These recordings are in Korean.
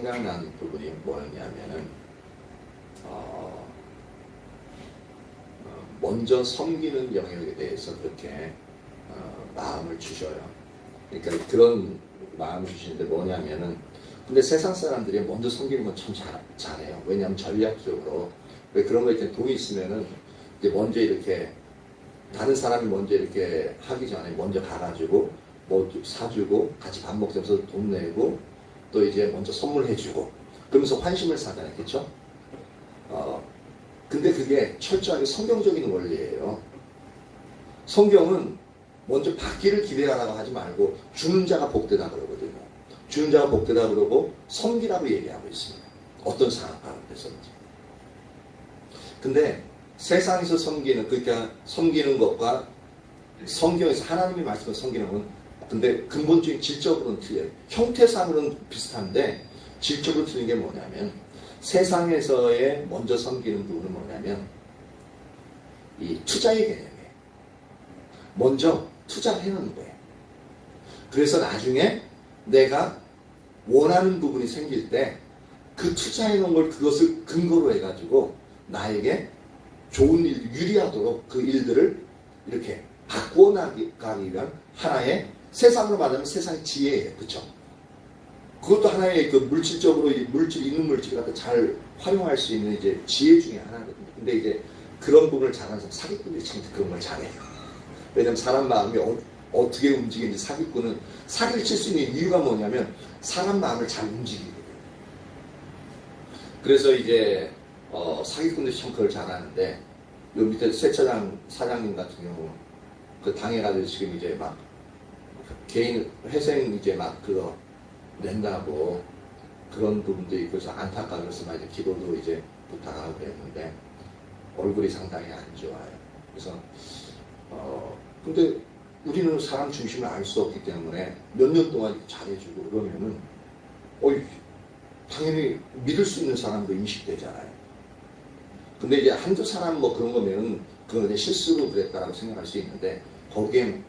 생각나는 부분이 뭐였냐면은 먼저 섬기는 영역에 대해서 그렇게 마음을 주셔요. 그러니까 그런 마음을 주시는데 뭐냐면은 근데 세상 사람들이 먼저 섬기는 건 참 잘해요. 왜냐하면 전략적으로 왜 그런 거 있잖아요. 돈이 있으면은 이제 먼저 이렇게 다른 사람이 먼저 이렇게 하기 전에 먼저 가가지고 뭐 사주고 같이 밥 먹자면서 돈 내고 또 이제 먼저 선물해주고 그러면서 환심을 사잖아요. 그렇죠? 근데 그게 철저하게 성경적인 원리예요. 성경은 먼저 받기를 기대하라고 하지 말고 주는 자가 복되다 그러거든요. 주는 자가 복되다 그러고 섬기라고 얘기하고 있습니다. 어떤 상황 가운데서든지. 근데 세상에서 섬기는 그러니까 섬기는 것과 성경에서 하나님이 말씀을 섬기는 건 근데 근본적인 질적으로는 틀려요. 형태상으로는 비슷한데 질적으로 틀린 게 뭐냐면 세상에서의 먼저 섬기는 부분은 뭐냐면 이 투자의 개념이에요. 먼저 투자를 해놓는 거예요. 그래서 나중에 내가 원하는 부분이 생길 때 그 투자해 놓은 걸 그것을 근거로 해가지고 나에게 좋은 일, 유리하도록 그 일들을 이렇게 바꾸어 나가기 위한 하나의 세상으로 말하면 세상의 지혜예요. 그렇죠? 그것도 하나의 그 물질적으로 있는 물질을 갖다 잘 활용할 수 있는 이제 지혜 중에 하나거든요. 근데 이제 그런 부분을 잘하는 사람, 사기꾼들이 참 그런 걸 잘해요. 왜냐면 사람 마음이 어떻게 움직이는지 사기꾼은 사기를 칠 수 있는 이유가 뭐냐면 사람 마음을 잘 움직이거든요. 그래서 이제 사기꾼들이 참 그걸 잘하는데 요 밑에 세차장 사장님 같은 경우 그 당해가지고 지금 이제 막 개인 회생 이제 막 그거 낸다고 그런 부분도 있고 그래서 안타까워서 막 이제 기도도 이제 부탁하고 그랬는데 얼굴이 상당히 안 좋아요. 그래서 근데 우리는 사람 중심을 알 수 없기 때문에 몇 년 동안 잘해주고 그러면은 당연히 믿을 수 있는 사람도 인식되잖아요. 근데 이제 한두 사람 뭐 그런 거면은 그건 그냥 실수로 그랬다라고 생각할 수 있는데 거기에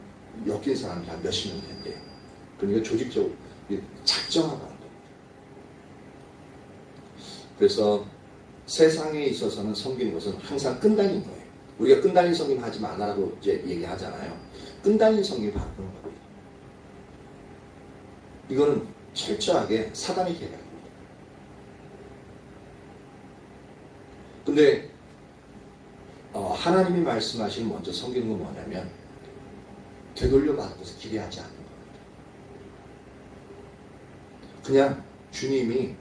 엮인 사람이 한 몇십 명 된대요. 그러니까 조직적으로 작정하고 하는 겁니다. 그래서 세상에 있어서는 섬기는 것은 항상 끈달린 거예요. 우리가 끈달린 섬김 하지 마라고 이제 얘기하잖아요. 끈달린 섬김이 바로 그런 겁니다. 이거는 철저하게 사단의 계략입니다. 근데 하나님이 말씀하신 먼저 섬기는 건 뭐냐면 되돌려 받은 것을 기대하지 않는 겁니다. 그냥 주님이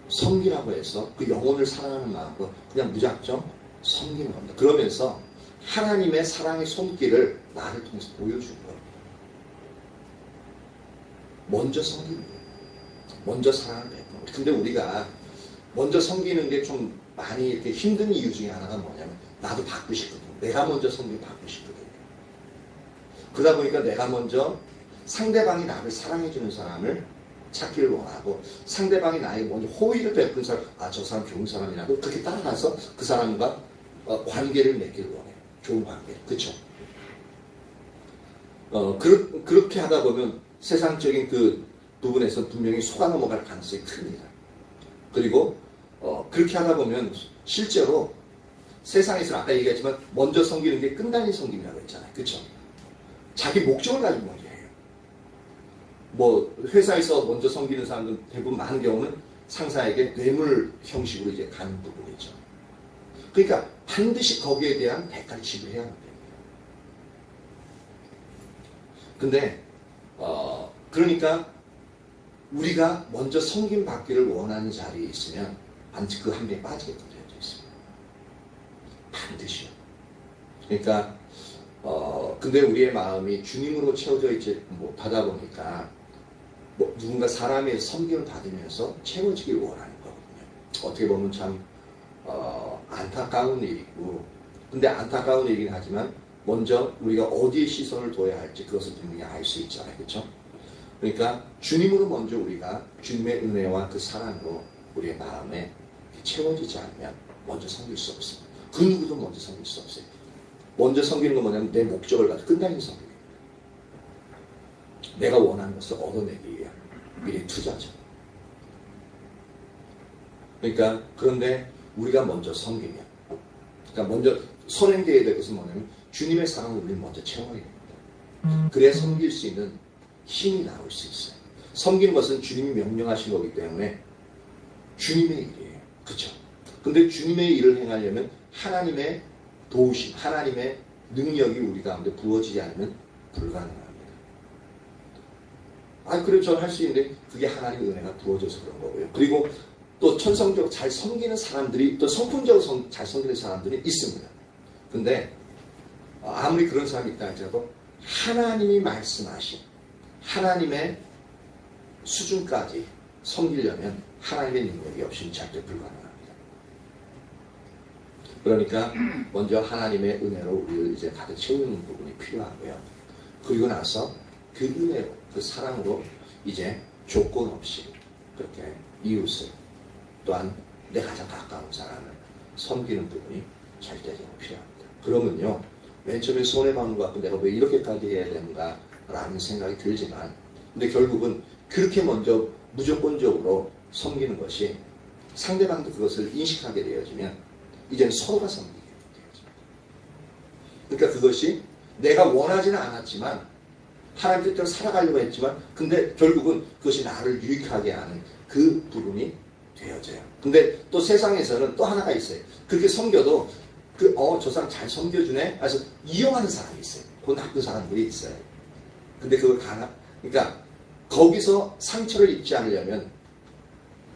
섬기라고 해서 그 영혼을 사랑하는 마음으로 그냥 무작정 섬기는 겁니다. 그러면서 하나님의 사랑의 손길을 나를 통해서 보여주는 겁니다. 먼저 섬기는 거예요. 먼저 사랑을 베푸는 거예요. 근데 우리가 먼저 섬기는 게 좀 많이 이렇게 힘든 이유 중에 하나가 뭐냐면 나도 받고 싶거든. 내가 먼저 섬기고 받고 싶거든요. 그러다 보니까 내가 먼저 상대방이 나를 사랑해주는 사람을 찾기를 원하고 상대방이 나에게 먼저 호의를 베푼 사람, 저 사람 좋은 사람이라고 그렇게 따라가서 그 사람과 관계를 맺기를 원해요. 좋은 관계. 그쵸? 그렇게 하다 보면 세상적인 그 부분에서 분명히 속아 넘어갈 가능성이 큽니다. 그리고 그렇게 하다 보면 실제로 세상에서는 아까 얘기했지만 먼저 섬기는 게 끈달린 섬김이라고 했잖아요. 그쵸? 자기 목적을 가지고 먼저 해요. 뭐 회사에서 먼저 섬기는 사람들 대부분 많은 경우는 상사에게 뇌물 형식으로 이제 가는 부분이 있죠. 그러니까 반드시 거기에 대한 대가를 지불해야 합니다. 근데 그러니까 우리가 먼저 섬김 받기를 원하는 자리에 있으면 반드시 그 함대에 빠지게끔 되어 있습니다. 반드시요. 그러니까 근데 우리의 마음이 주님으로 채워져 있지 못하다 보니까 누군가 사람의 섬김을 받으면서 채워지길 원하는 거거든요. 어떻게 보면 참 안타까운 일이고 근데 안타까운 일이긴 하지만 먼저 우리가 어디에 시선을 둬야 할지 그것을 분명히 알 수 있잖아요. 그렇죠? 그러니까 주님으로 먼저 우리가 주님의 은혜와 그 사랑으로 우리의 마음에 채워지지 않으면 먼저 섬길 수 없습니다. 그 누구도 먼저 섬길 수 없어요. 먼저 섬기는 건 뭐냐면 내 목적을 가지고 끈달린 섬김입니다. 내가 원하는 것을 얻어내기 위한 미래의 투자죠. 그러니까 그런데 우리가 먼저 섬기면, 그러니까 먼저 선행되어야 될 것은 뭐냐면 주님의 사랑을 우리는 먼저 채워야 됩니다. 그래야 섬길 수 있는 힘이 나올 수 있어요. 섬기는 것은 주님이 명령하신 거기 때문에 주님의 일이에요. 그렇죠? 근데 주님의 일을 행하려면 하나님의 도우심, 하나님의 능력이 우리 가운데 부어지지 않으면 불가능합니다. 그래도 저는 할 수 있는데 그게 하나님의 은혜가 부어져서 그런 거고요. 그리고 또 천성적으로 잘 섬기는 사람들이, 또 성품적으로 잘 섬기는 사람들이 있습니다. 근데 아무리 그런 사람이 있다 할지라도 하나님이 말씀하신 하나님의 수준까지 섬기려면 하나님의 능력이 없이는 절대 불가능합니다. 그러니까 먼저 하나님의 은혜로 우리를 이제 가득 채우는 부분이 필요하고요. 그리고 나서 그 은혜로, 그 사랑으로 이제 조건 없이 그렇게 이웃을, 또한 내 가장 가까운 사람을 섬기는 부분이 절대적으로 필요합니다. 그러면요, 맨 처음에 손해보는 것 같고 내가 왜 이렇게까지 해야 되는가 라는 생각이 들지만, 근데 결국은 그렇게 먼저 무조건적으로 섬기는 것이 상대방도 그것을 인식하게 되어지면 이제는 서로가 섬기게 되어집니다. 그러니까 그것이 내가 원하지는 않았지만 하나님 뜻대로 살아가려고 했지만 근데 결국은 그것이 나를 유익하게 하는 그 부분이 되어져요. 근데 또 세상에서는 또 하나가 있어요. 그렇게 섬겨도 저 사람 잘 섬겨주네? 그래서 이용하는 사람이 있어요. 그 나쁜 사람들이 있어요. 근데 그걸 그러니까 거기서 상처를 입지 않으려면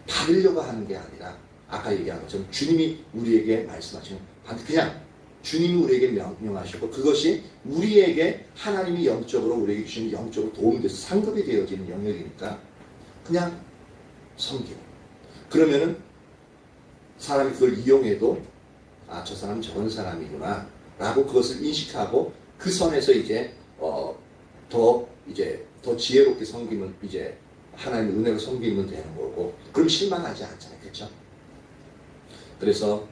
받으려고 하는 게 아니라 아까 얘기한 것처럼 주님이 우리에게 말씀하시는 그냥 주님이 우리에게 명령하셨고 그것이 우리에게 하나님이 영적으로 우리에게 주시는 영적으로 도움이 돼서 상급이 되어지는 영역이니까 그냥 섬기고 그러면은 사람이 그걸 이용해도 저 사람은 저런 사람이구나 라고 그것을 인식하고 그 선에서 이제 더 지혜롭게 섬기면 이제 하나님의 은혜로 섬기면 되는 거고 그럼 실망하지 않잖아요. 그렇죠? 그래서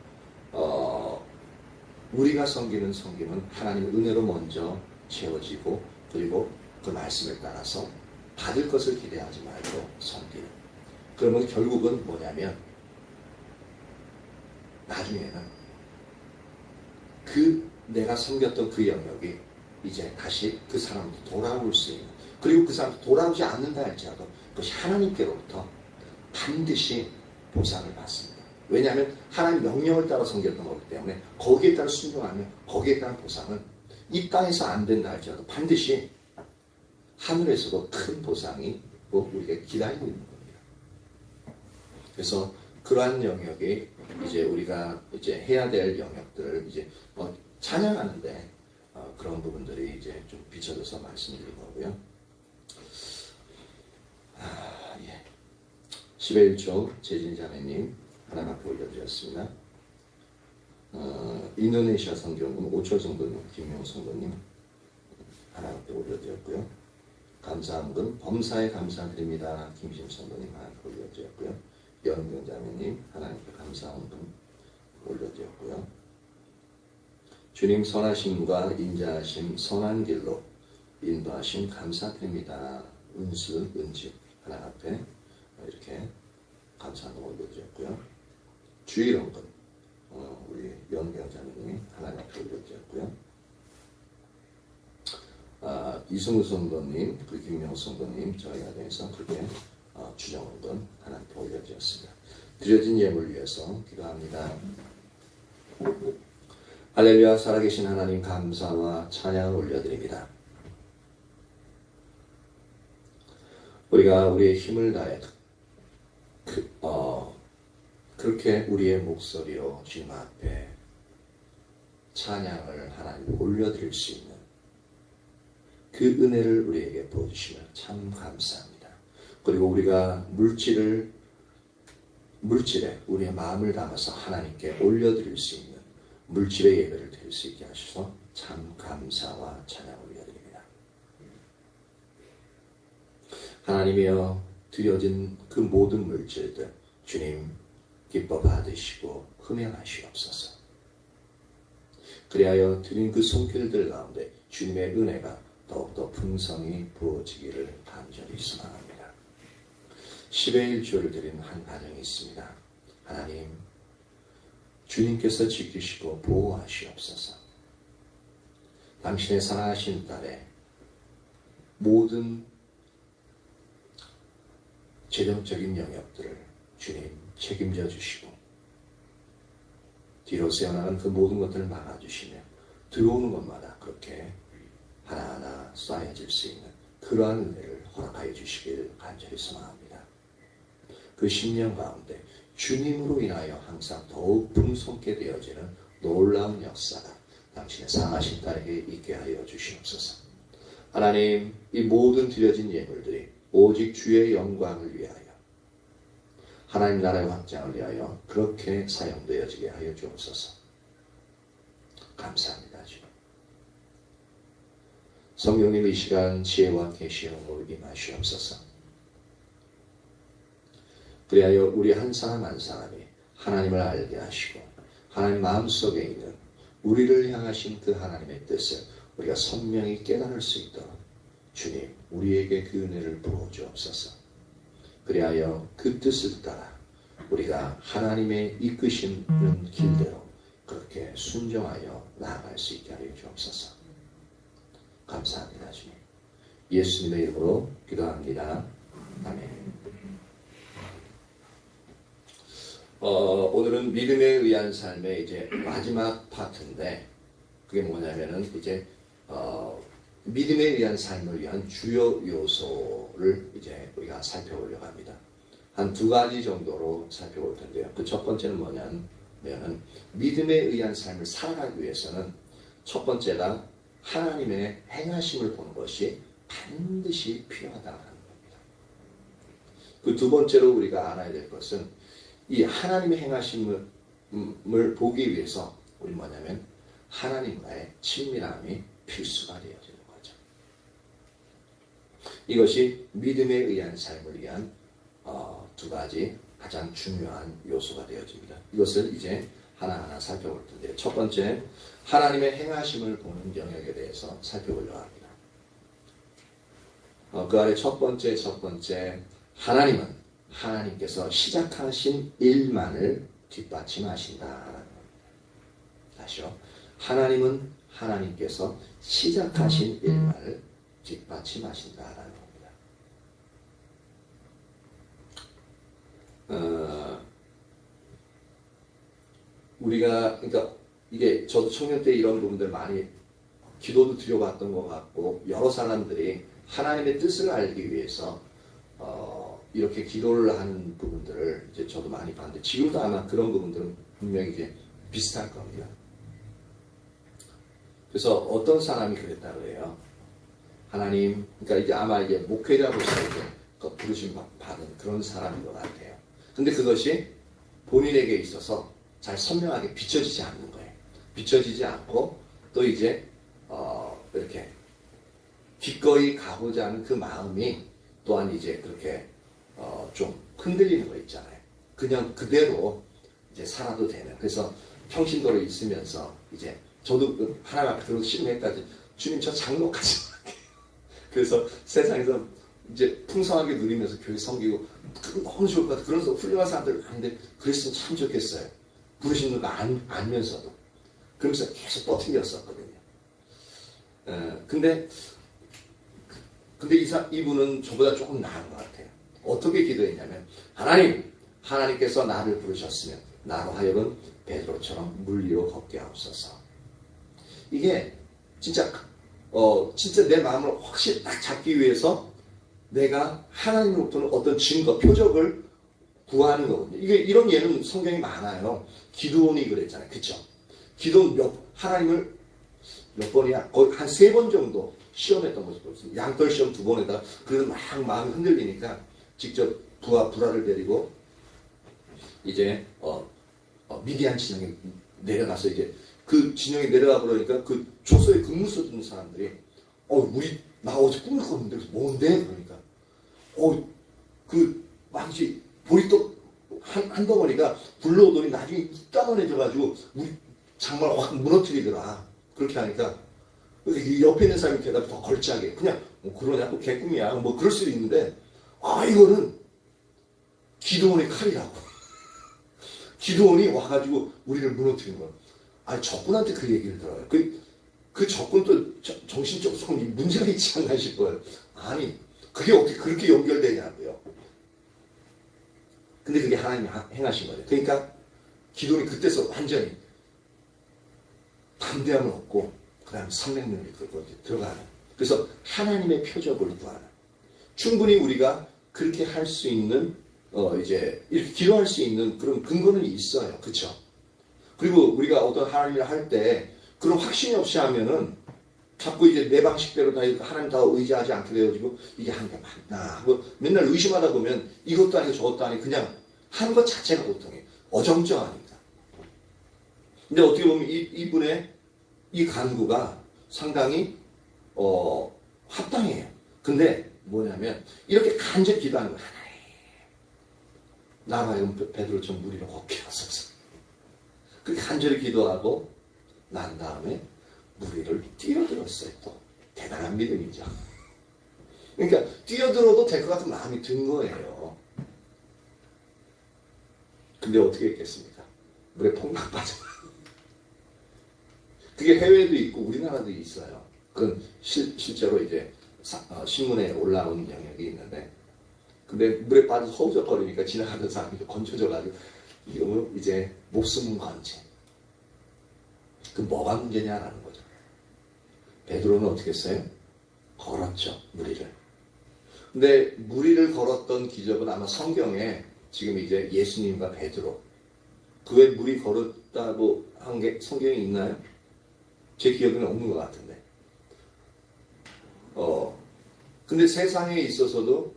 우리가 섬기는 섬김은 하나님의 은혜로 먼저 채워지고 그리고 그 말씀에 따라서 받을 것을 기대하지 말고 섬기는. 그러면 결국은 뭐냐면 나중에는 내가 섬겼던 그 영역이 이제 다시 그 사람도 돌아올 수 있는 그리고 그 사람도 돌아오지 않는다 할지라도 그것이 하나님께로부터 반드시 보상을 받습니다. 왜냐하면 하나님 명령을 따라 섬겼던 거기 때문에 거기에 따라 순종하면 거기에 따른 보상은 이 땅에서 안 된다 할지라도 반드시 하늘에서도 큰 보상이 우리가 기다리고 있는 겁니다. 그래서 그러한 영역이 이제 우리가 이제 해야 될 영역들을 이제 찬양하는데 그런 부분들이 이제 좀 비춰져서 말씀드린 거고요. 11조 재진자매님 하나 앞에 올려드렸습니다. 인도네시아 성경은 5초 성도님, 김용 성도님 하나 앞에 올려드렸고요. 감사함은 범사에 감사드립니다. 김심 성도님 하나 앞에 올려드렸고요. 연경자매님 하나님께 감사함은 올려드렸고요. 주님 선하심과 인자하심 선한 길로 인도하심 감사드립니다. 은수 은지 하나 앞에 이렇게 감사함을 올려드렸고요. 주일원근 우리 연경자매님이 하나님 앞에 올려드렸고요. 이승우 성도님, 김명 성도님 저희가 대해서 그렇게 주정원근 하나님께 올려드렸습니다. 드려진 예물 위해서 기도합니다. 할렐루야. 살아계신 하나님 감사와 찬양을 올려드립니다. 우리가 우리의 힘을 다해 그렇게 우리의 목소리로 주님 앞에 찬양을 하나님 올려드릴 수 있는 그 은혜를 우리에게 부어주시며 참 감사합니다. 그리고 우리가 물질에 우리의 마음을 담아서 하나님께 올려드릴 수 있는 물질의 예배를 드릴 수 있게 하셔서 참 감사와 찬양을 올려드립니다. 하나님이여 드려진 그 모든 물질들 주님 기뻐 받으시고 흠양하시옵소서. 그리하여 드린 그 손길들 가운데 주님의 은혜가 더욱더 풍성히 부어지기를 간절히 소망합니다. 10의 1조를 드리는 한 가정이 있습니다. 하나님, 주님께서 지키시고 보호하시옵소서. 당신의 사랑하신 딸의 모든 재정적인 영역들을 주님 책임져 주시고 뒤로 새어나가는 그 모든 것들을 막아주시며 들어오는 것마다 그렇게 하나하나 쌓여질 수 있는 그러한 은혜를 허락하여 주시길 간절히 소망합니다. 그 10년 가운데 주님으로 인하여 항상 더욱 풍성케 되어지는 놀라운 역사가 당신의 사랑하신 딸에게 있게 하여 주시옵소서. 하나님, 이 모든 드려진 예물들이 오직 주의 영광을 위하여 하나님 나라의 확장을 위하여 그렇게 사용되어지게 하여 주옵소서. 감사합니다. 주님. 성령님 이 시간 지혜와 계시형으로 임하시옵소서. 그리하여 우리 한 사람 한 사람이 하나님을 알게 하시고 하나님 마음속에 있는 우리를 향하신 그 하나님의 뜻을 우리가 선명히 깨달을 수 있도록 주님 우리에게 그 은혜를 부어주옵소서. 그리하여 그 뜻을 따라 우리가 하나님의 이끄시는 길대로 그렇게 순종하여 나아갈 수 있게 하여 주옵소서. 감사합니다. 주님. 예수님의 이름으로 기도합니다. 아멘. 오늘은 믿음에 의한 삶의 이제 마지막 파트인데 그게 뭐냐면은 이제 믿음에 의한 삶을 위한 주요 요소를 이제 우리가 살펴보려고 합니다. 한 두 가지 정도로 살펴볼 텐데요. 그 첫 번째는 뭐냐면은 믿음에 의한 삶을 살아가기 위해서는 첫 번째가 하나님의 행하심을 보는 것이 반드시 필요하다는 겁니다. 그 두 번째로 우리가 알아야 될 것은 이 하나님의 행하심을 보기 위해서 우리 뭐냐면 하나님과의 친밀함이 필수가 되어지는 거죠. 이것이 믿음에 의한 삶을 위한 두 가지 가장 중요한 요소가 되어집니다. 이것을 이제 하나하나 살펴볼 텐데요. 첫 번째, 하나님의 행하심을 보는 영역에 대해서 살펴보려고 합니다. 그 아래 첫 번째, 하나님은 하나님께서 시작하신 일만을 뒷받침하신다라는 겁니다. 다시요. 하나님은 하나님께서 시작하신 일만을 뒷받침하신다라는 겁니다. 우리가 그러니까 이게 저도 청년 때 이런 부분들 많이 기도도 드려봤던 것 같고 여러 사람들이 하나님의 뜻을 알기 위해서 이렇게 기도를 하는 부분들을 이제 저도 많이 봤는데 지금도 아마 그런 부분들은 분명히 이제 비슷할 겁니다. 그래서 어떤 사람이 그랬다 그래요. 하나님, 그러니까 이제 아마 이게 목회자로서 이제 부르심 받은 그런 사람인 것 같아요. 근데 그것이 본인에게 있어서 잘 선명하게 비춰지지 않는 거예요. 비춰지지 않고 또 이제 이렇게 기꺼이 가고자 하는 그 마음이 또한 이제 그렇게 좀 흔들리는 거 있잖아요. 그냥 그대로 이제 살아도 되는. 그래서 평신도로 있으면서 이제 저도 하나님 앞에 들어서 신음했다지 주님 저 장로까지 그래서 세상에서 이제 풍성하게 누리면서 교회 섬기고 너무 좋을 것 같아요. 그래서 훌륭한 사람들 많은데 그랬으면 참 좋겠어요. 부르시는 거 알면서도. 그러면서 계속 버티겼었거든요. 근데 이분은 저보다 조금 나은 것 같아요. 어떻게 기도했냐면 하나님께서 나를 부르셨으면 나로 하여금 베드로처럼 물 위로 걷게 하옵소서. 이게 진짜 내 마음을 확실히 딱 잡기 위해서 내가 하나님으로부터는 어떤 증거, 표적을 구하는 거거든요. 이런 예는 성경이 많아요. 기드온이 그랬잖아요. 그쵸? 기드온 하나님을 몇 번이야? 거의 한 3번 정도 시험했던 모습 보였어요. 양털 시험 2번에다 그래서 막 마음이 흔들리니까 직접 부하를 데리고 이제 미디안 진영에 내려가서 이제 그 진영에 내려가 보려니까 그 초소에 근무 써주는 사람들이 나 어제 꿈을 꿨는데 뭔데? 그러니까 그 막지 보리떡 한 덩어리가 굴러오더니 나중에 이따만해져가지고 우리 정말 확 무너뜨리더라. 그렇게 하니까 옆에 있는 사람이 대답이 더 걸치하게 그냥 그러냐고 개꿈이야 뭐 그럴 수도 있는데 이거는 기도원의 칼이라고. 기드온이 와가지고 우리를 무너뜨린 거예요. 아니, 적군한테 그 얘기를 들어요. 그 적군도 정신적으로 조금 문제가 있지 않나 싶어요. 아니, 그게 어떻게 그렇게 연결되냐고요. 근데 그게 하나님이 행하신 거죠. 그러니까 기도는 그때서 완전히 담대함을 얻고 그 다음에 성령님을 끌고 들어가는. 그래서 하나님의 표적을 구하는. 충분히 우리가 그렇게 할 수 있는 이제 이렇게 기도할 수 있는 그런 근거는 있어요. 그렇죠? 그리고 우리가 어떤 하나님을 할 때 그런 확신이 없이 하면은 자꾸 이제 내 방식대로 다 하나님 다 의지하지 않게 되어지고 이게 하는 게 맞나 하고 맨날 의심하다 보면 이것도 아니고 저것도 아니고 그냥 하는 것 자체가 고통이에요. 어정쩡합니다. 근데 어떻게 보면 이분의 이 간구가 상당히 합당해요. 근데 뭐냐면 이렇게 간절히 기도하는 거예요. 나로 하여금 베드로처럼 무리를 걷게 하소서. 그렇게 간절히 기도하고 난 다음에 무리를 뛰어들었어요. 또 대단한 믿음이죠. 그러니까 뛰어들어도 될 것 같은 마음이 든 거예요. 근데 어떻게 했겠습니까? 물에 퐁당 빠져. 그게 해외도 있고 우리나라도 있어요. 그건 실제로 이제 신문에 올라온 영역이 있는데, 근데 물에 빠져서 허우적거리니까 지나가는 사람이 건져져가지고 이거 이제 목숨은 건지. 그 뭐가 문제냐라는 거죠. 베드로는 어떻게 했어요? 걸었죠, 무리를. 근데 무리를 걸었던 기적은 아마 성경에 지금 이제 예수님과 베드로 그 외 무리 걸었다고 한 게 성경에 있나요? 제 기억에는 없는 것 같은데. 근데 세상에 있어서도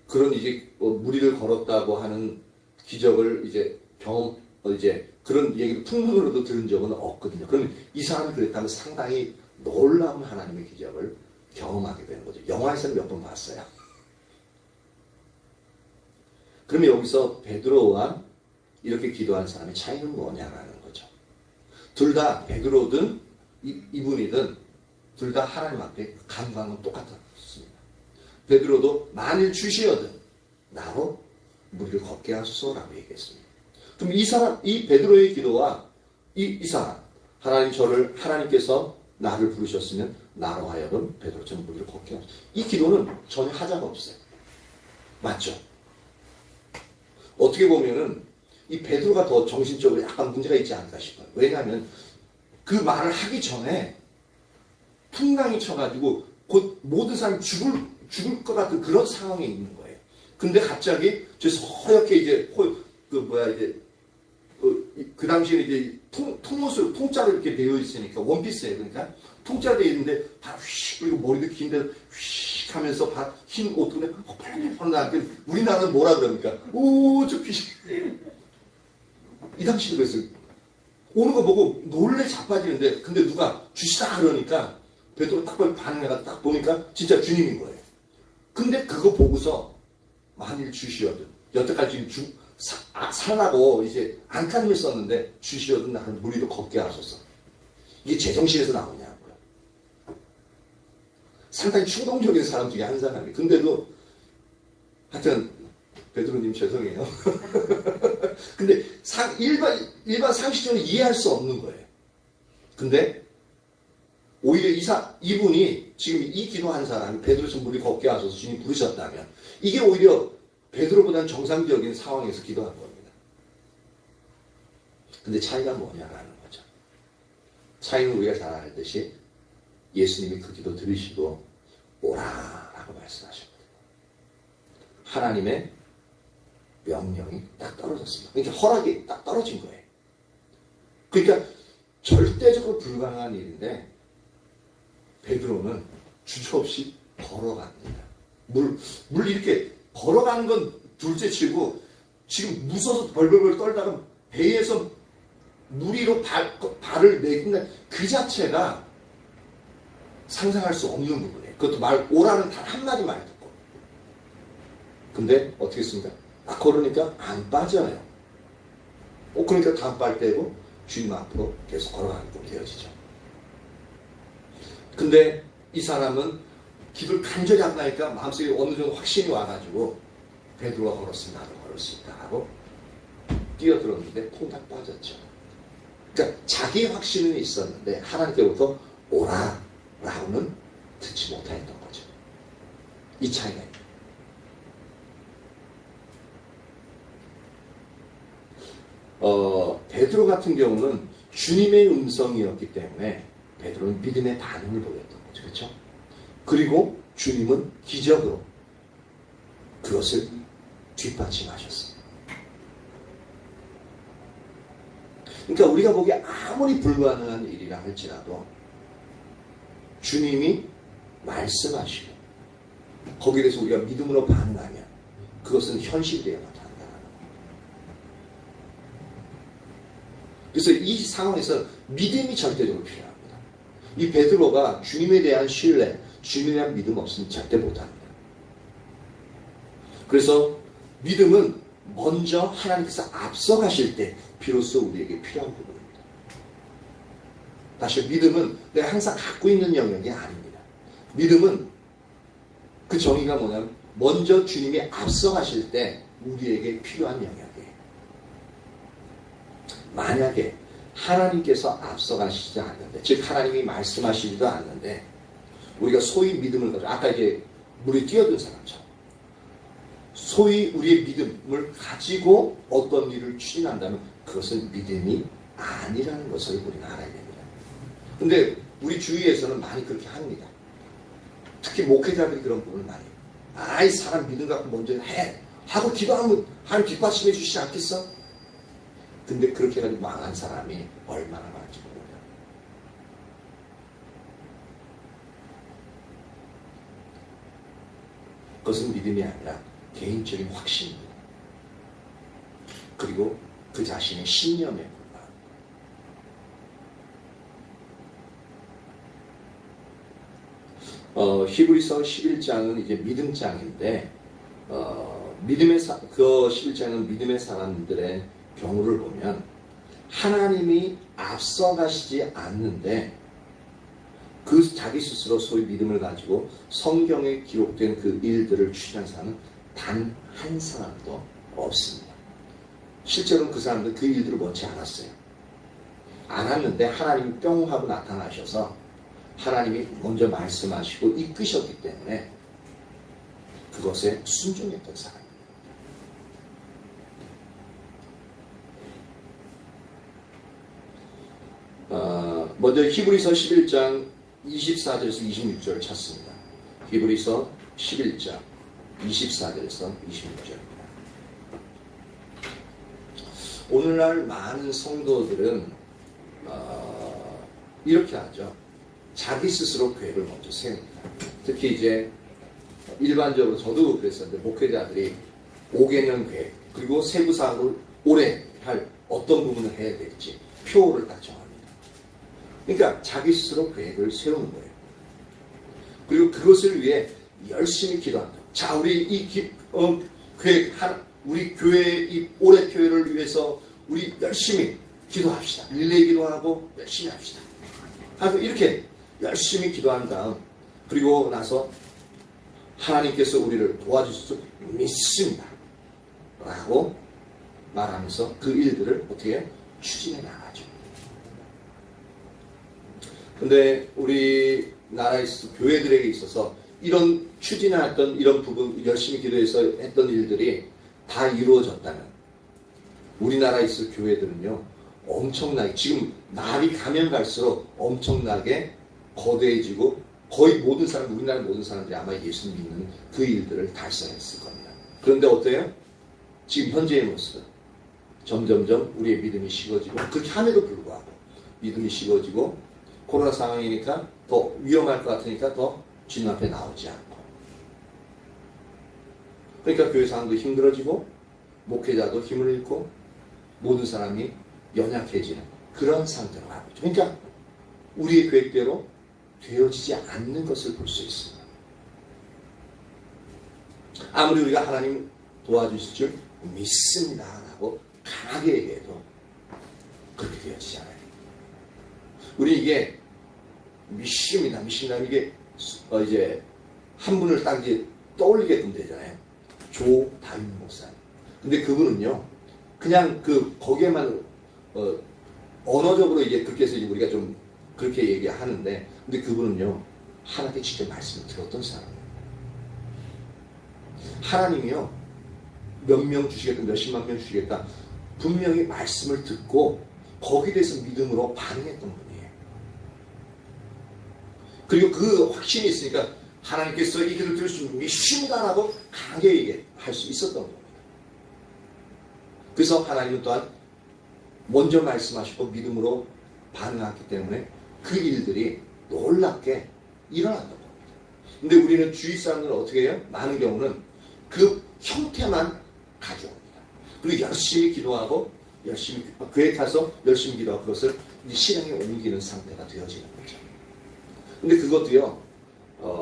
그런 이제 무리를 걸었다고 하는 기적을 이제 이제 그런 얘기를 풍문으로도 들은 적은 없거든요. 그러면 이 사람이 그랬다면 상당히 놀라운 하나님의 기적을 경험하게 되는 거죠. 영화에서는 몇 번 봤어요. 그러면 여기서 베드로와 이렇게 기도한 사람의 차이는 뭐냐라는 거죠. 둘 다 베드로든 이분이든 둘 다 하나님 앞에 간구하는 건 똑같았습니다. 베드로도 만일 주시어든 나로 무리를 걷게 하소서라고 얘기했습니다. 그럼 이 베드로의 기도와 이 사람, 하나님께서 나를 부르셨으면 나로 하여금 베드로처럼 무리를 걷게 하소서. 이 기도는 전혀 하자가 없어요. 맞죠? 어떻게 보면은 이 베드로가 더 정신적으로 약간 문제가 있지 않을까 싶어요. 왜냐하면 그 말을 하기 전에 풍랑이 쳐가지고 곧 모든 사람이 죽을 것 같은 그런 상황에 있는 거예요. 근데 갑자기 저 서럽게 이제 그 당시에 이제 통옷으로 통짜로 이렇게 되어 있으니까 원피스예요. 그러니까 통짜로 되어 있는데 다 휙 그리고 머리도 긴데 휙 하면서 흰 옷 근데 펄펄 나게 우리나라는 뭐라 그럽니까? 오 저 귀신. 이 당시도 그랬어요. 오는 거 보고 놀래 자빠지는데 근데 누가 주시다 그러니까 베드로 딱 반응해가 딱 보니까 진짜 주님인 거예요. 근데 그거 보고서 만일 주시어든 여태까지 살라고 이제 안간힘을 썼는데 주시어든 나는 무리도 걷게 하소서. 이게 제정신에서 나오냐고요. 상당히 충동적인 사람 중에 한 사람이. 근데도 하여튼 베드로님 죄송해요. 근데 일반 상식적으로 이해할 수 없는 거예요. 근데 오히려 이분이 지금 이 기도한 사람이 베드로처럼 무리 걷게 하소서 주님 부르셨다면 이게 오히려 베드로보다는 정상적인 상황에서 기도한 겁니다. 근데 차이가 뭐냐라는 거죠. 차이는 우리가 잘 알듯이 예수님이 그 기도 들으시고 오라라고 말씀하셨거든요. 하나님의 명령이 딱 떨어졌습니다. 그러니까 허락이 딱 떨어진 거예요. 그러니까 절대적으로 불가능한 일인데 베드로는 주저없이 걸어갑니다. 물 이렇게 걸어가는 건 둘째치고 지금 무서워서 벌벌벌 떨다가 배에서 물 위로 발을 내딛는 그 자체가 상상할 수 없는 부분이에요. 그것도 오라는 단 한마디 말 듣고. 근데 어떻게 했습니까? 딱 걸으니까 안 빠져요. 그러니까 다음 빨대고 주님 앞으로 계속 걸어가게끔 되어지죠. 근데 이 사람은 기도를 간절히 하고 나니까 마음속에 어느 정도 확신이 와가지고 베드로가 걸었으면 나도 걸을 수 있다 하고 뛰어들었는데 퐁당 빠졌죠. 그러니까 자기 확신은 있었는데 하나님께로부터 오라라고는 듣지 못했던 거죠. 이 차이가 있다. 베드로 같은 경우는 주님의 음성이었기 때문에 베드로는 믿음의 반응을 보였던 거죠. 그렇죠? 그리고 주님은 기적으로 그것을 뒷받침하셨어요. 그러니까 우리가 보기에 아무리 불가능한 일이라 할지라도 주님이 말씀하시고 거기에 대해서 우리가 믿음으로 반응하면 그것은 현실이 되어 나타난다는 거예요. 그래서 이 상황에서 믿음이 절대적으로 필요합니다. 이 베드로가 주님에 대한 신뢰, 주님에 대한 믿음 없으면 절대 못합니다. 그래서 믿음은 먼저 하나님께서 앞서가실 때 비로소 우리에게 필요한 부분입니다. 다시 믿음은 내가 항상 갖고 있는 영역이 아닙니다. 믿음은 그 정의가 뭐냐면 먼저 주님이 앞서가실 때 우리에게 필요한 영역이에요. 만약에 하나님께서 앞서가시지 않는데, 즉 하나님이 말씀하시지도 않는데 우리가 소위 믿음을 가지고 아까 이제 물에 뛰어든 사람처럼 소위 우리의 믿음을 가지고 어떤 일을 추진한다면 그것은 믿음이 아니라는 것을 우리는 알아야 됩니다. 근데 우리 주위에서는 많이 그렇게 합니다. 특히 목회자들이 그런 부분을 많이 해요. 아이 사람 믿음 갖고 먼저 해 하고 기도하면 하나님 뒷받침해 주시지 않겠어? 근데 그렇게 해가지고 망한 사람이 얼마나 많은지 모릅니다. 그것은 믿음이 아니라 개인적인 확신입니다. 그리고 그 자신의 신념에 불과합니다. 히브리서 11장은 이제 믿음장인데 그 11장은 믿음의 사람들의 경우를 보면 하나님이 앞서가시지 않는데 그 자기 스스로 소위 믿음을 가지고 성경에 기록된 그 일들을 추진한 사람은 단 한 사람도 없습니다. 실제로는 그 사람들은 그 일들을 원치 않았어요. 않았는데 하나님이 뿅 하고 나타나셔서 하나님이 먼저 말씀하시고 이끄셨기 때문에 그것에 순종했던 사람입니다. 먼저 히브리서 11장 24절에서 26절을 찾습니다. 히브리서 11장 24절에서 26절입니다. 오늘날 많은 성도들은 이렇게 하죠. 자기 스스로 계획을 먼저 세웁니다. 특히 이제 일반적으로 저도 그랬었는데 목회자들이 5개년 계획 그리고 세부사항으로 올해 할 어떤 부분을 해야 될지 표를 딱 정합니다. 그러니까 자기 스스로 계획을 세우는 거예요. 그리고 그것을 위해 열심히 기도한다. 자, 우리 이 계획 우리 교회 이 올해 교회를 위해서 우리 열심히 기도합시다. 릴레이 기도하고 열심히 합시다. 하고 이렇게 열심히 기도한 다음 그리고 나서 하나님께서 우리를 도와주실 줄 믿습니다. 라고 말하면서 그 일들을 어떻게 추진해 나가죠. 근데 우리나라에 있어서 교회들에게 있어서 이런 추진했던 이런 부분 열심히 기도해서 했던 일들이 다 이루어졌다면 우리나라에 있을 교회들은요 엄청나게 지금 날이 가면 갈수록 엄청나게 거대해지고 거의 모든 사람 우리나라 모든 사람들이 아마 예수 믿는 그 일들을 달성했을 겁니다. 그런데 어때요? 지금 현재의 모습은 점점점 우리의 믿음이 식어지고 그렇게 함에도 불구하고 믿음이 식어지고 코로나 상황이니까 더 위험할 것 같으니까 더 주님 앞에 나오지 않고 그러니까 교회 사람도 힘들어지고 목회자도 힘을 잃고 모든 사람이 연약해지는 그런 상태로 가고 있죠. 그러니까 우리의 계획대로 되어지지 않는 것을 볼 수 있습니다. 아무리 우리가 하나님 도와주실 줄 믿습니다 라고 강하게 얘기해도 그렇게 되어지지 않아요. 우리 이게 믿습니다 이게 이제 한 분을 딱 이제 떠올리게끔 되잖아요. 조다윈 목사님. 근데 그분은요 그냥 거기에만 언어적으로 이제 그렇게 해서 이제 우리가 좀 그렇게 얘기하는데, 근데 그분은요 하나님께 직접 말씀을 들었던 사람이에요. 하나님이요 몇 명 주시겠다, 몇십만 명 주시겠다, 분명히 말씀을 듣고 거기에 대해서 믿음으로 반응했던 분이에요. 그리고 그 확신이 있으니까 하나님께서 이 길을 들을 수 있는 게 쉽다라고 강하게 얘기할 수 있었던 겁니다. 그래서 하나님은 또한 먼저 말씀하시고 믿음으로 반응했기 때문에 그 일들이 놀랍게 일어났던 겁니다. 근데 우리는 주위 사람들은 어떻게 해요? 많은 경우는 그 형태만 가져옵니다. 그리고 열심히 기도하고 열심히 교회 가서 열심히 기도하고 그것을 실행에 옮기는 상태가 되어지는 거죠. 근데 그것도요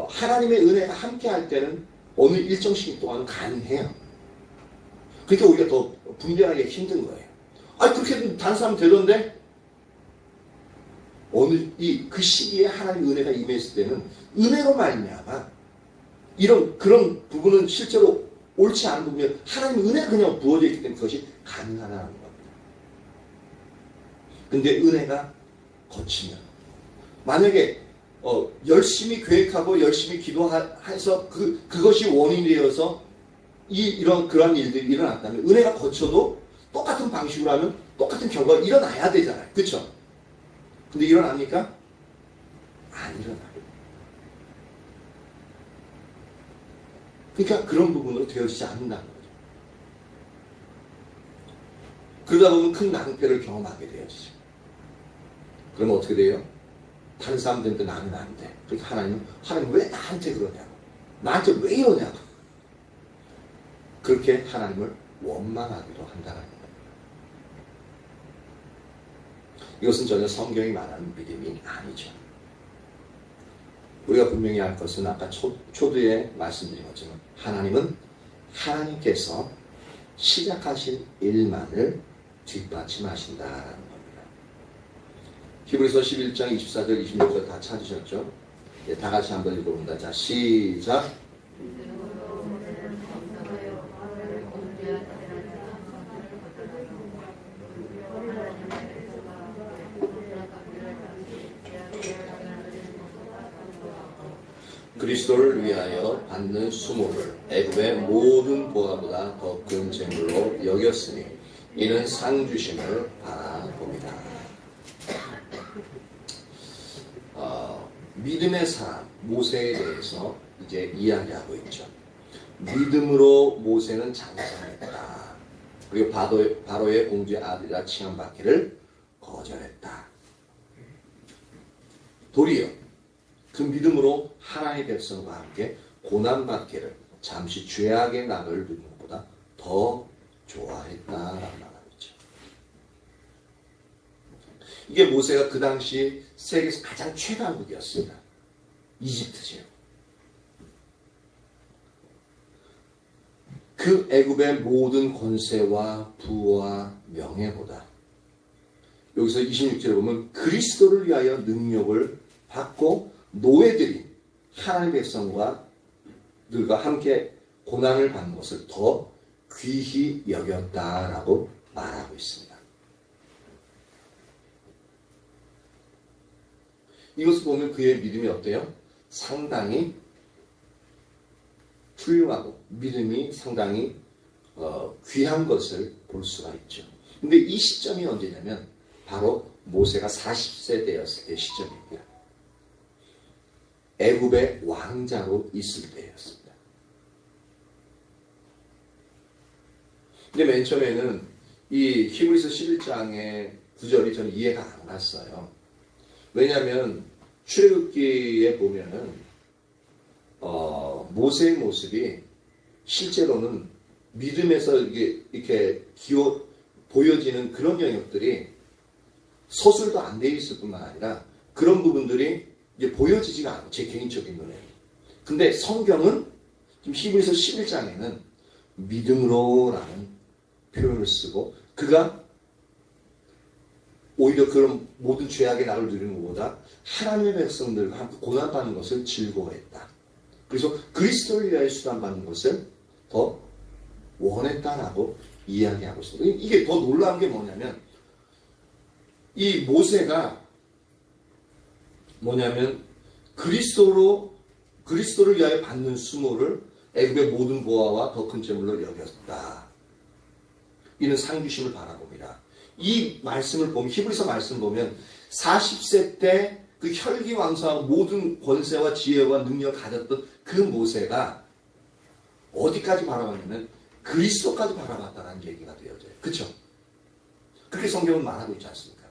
하나님의 은혜가 함께 할 때는 어느 일정 시기 동안은 가능해요. 그러니까 우리가 더 분별하기 힘든 거예요. 아니 그렇게 다른 사람 되던데 어느 그 시기에 하나님의 은혜가 임했을 때는 은혜로 말미암아 그런 부분은 실제로 옳지 않은 부분이 하나님의 은혜가 그냥 부어져 있기 때문에 그것이 가능하다는 겁니다. 근데 은혜가 거치면 만약에 열심히 계획하고 열심히 기도해서 그것이 원인이 되어서 그러한 일들이 일어났다면 은혜가 거쳐도 똑같은 방식으로 하면 똑같은 결과가 일어나야 되잖아요. 그렇죠? 근데 일어납니까? 안 일어나요. 그러니까 그런 부분으로 되어지지 않는다는 거죠. 그러다 보면 큰 낭패를 경험하게 되어지죠. 그러면 어떻게 돼요? 다른 사람들한테 나는 안 돼. 그러니까 하나님 왜 나한테 그러냐고. 나한테 왜 이러냐고. 그렇게 하나님을 원망하기도 한다는 거예요. 이것은 전혀 성경이 말하는 믿음이 아니죠. 우리가 분명히 알 것은 아까 초두에 말씀드린 것처럼 하나님은 하나님께서 시작하신 일만을 뒷받침하신다라는 겁니다. 히브리서 11장 24절 26절 다 찾으셨죠? 네, 다 같이 한번 읽어봅니다. 자, 시작. 그리스도를 위하여 받는 수모를 애굽의 모든 보화보다 더 큰 재물로 여겼으니 이는 상 주심을 바라봅니다. 믿음의 사람 모세에 대해서 이제 이야기하고 있죠. 믿음으로 모세는 장성했다. 그리고 바로의 공주의 아들이라 칭함받기를 거절했다. 도리어 그 믿음으로 하나님의 백성과 함께 고난받기를 잠시 죄악의 낙을 누리는 것보다 더 좋아했다라고 말하고 있죠. 이게 모세가 그 당시 세계에서 가장 최강국이었습니다. 이집트죠. 그 애굽의 모든 권세와 부와 명예보다 여기서 26절에 보면 그리스도를 위하여 능력을 받고 노예들이 하나님의 백성과 들과 함께 고난을 받는 것을 더 귀히 여겼다라고 말하고 있습니다. 이것을 보면 그의 믿음이 어때요? 상당히 훌륭하고 믿음이 상당히 귀한 것을 볼 수가 있죠. 근데 이 시점이 언제냐면 바로 모세가 40세 되었을 때 시점입니다. 애굽의 왕자로 있을 때였습니다. 근데 맨 처음에는 이 히브리서 11장의 구절이 저는 이해가 안 갔어요. 왜냐하면 출애굽기에 보면은 모세의 모습이 실제로는 믿음에서 이렇게 보여지는 그런 영역들이 서술도 안 돼 있을 뿐만 아니라 그런 부분들이 이제 보여지지가 않아요. 제 개인적인 눈에. 근데 성경은 지금 히브리서 11장에는 믿음으로라는 표현을 쓰고 그가 오히려 그런 모든 죄악의 낙을 누리는 것보다 하나님의 백성들과 함께 고난받는 것을 즐거워했다. 그래서 그리스도를 위하여 수단받는 것을 더 원했다라고 이야기하고 있습니다. 이게 더 놀라운 게 뭐냐면 이 모세가 뭐냐면 그리스도를 위하여 받는 수모를 애굽의 모든 보화와 더 큰 재물로 여겼다. 이는 상주심을 바라봅니다. 이 말씀을 보면 히브리서 말씀 보면 40세 때 그 혈기왕성하고 모든 권세와 지혜와 능력을 가졌던 그 모세가 어디까지 바라봤냐면 그리스도까지 바라봤다는 얘기가 되어져요. 그렇죠? 그렇게 성경은 말하고 있지 않습니까?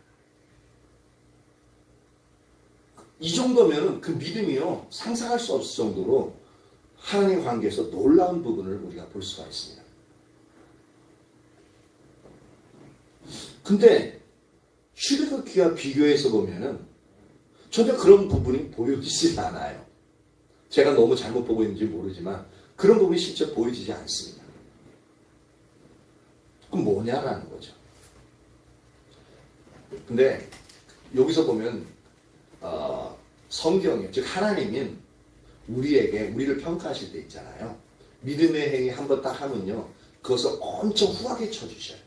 이 정도면 그 믿음이요 상상할 수 없을 정도로 하나님 관계에서 놀라운 부분을 우리가 볼 수가 있습니다. 근데 출애굽기와 비교해서 보면은 전혀 그런 부분이 보여지지 않아요. 제가 너무 잘못 보고 있는지 모르지만 그런 부분이 실제 보여지지 않습니다. 그럼 뭐냐라는 거죠. 근데 여기서 보면 성경에 즉 하나님은 우리를 평가하실 때 있잖아요. 믿음의 행위 한번 딱 하면요 그것을 엄청 후하게 쳐주셔요.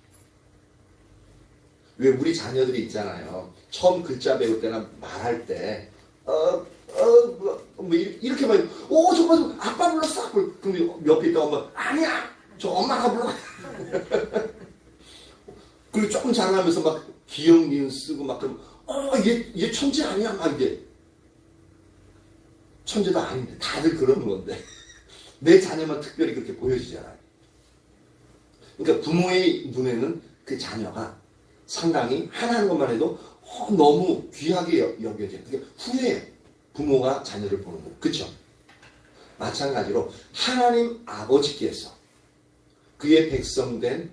왜 우리 자녀들이 있잖아요. 처음 글자 배울 때나 말할 때 이렇게 말 정말 아빠 불렀어. 그럼 옆에 있다 엄마 아니야 저 엄마가 불러. 그리고 조금 자라면서 막 기억 니은 쓰고 막 그럼 얘 천재 아니야 막 이게 천재도 아닌데 다들 그러는 건데 내 자녀만 특별히 그렇게 보여지잖아요. 그러니까 부모의 눈에는 그 자녀가 상당히 하나하는 것만 해도 너무 귀하게 여겨져요. 그게 후회해요. 부모가 자녀를 보는 거. 그렇죠? 마찬가지로 하나님 아버지께서 그의 백성된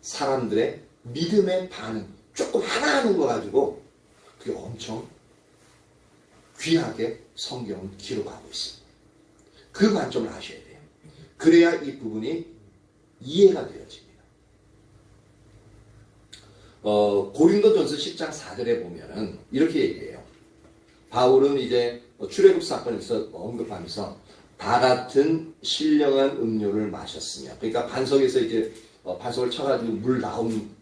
사람들의 믿음의 반응 조금 하나하는 거 가지고 그게 엄청 귀하게 성경은 기록하고 있습니다. 그 관점을 아셔야 돼요. 그래야 이 부분이 이해가 되어집니다. 고린도전서 10장 4절에 보면은 이렇게 얘기해요. 바울은 이제 출애굽 사건에서 언급하면서 다 같은 신령한 음료를 마셨으며, 그러니까 반석에서 이제 반석을 쳐가지고 물 나온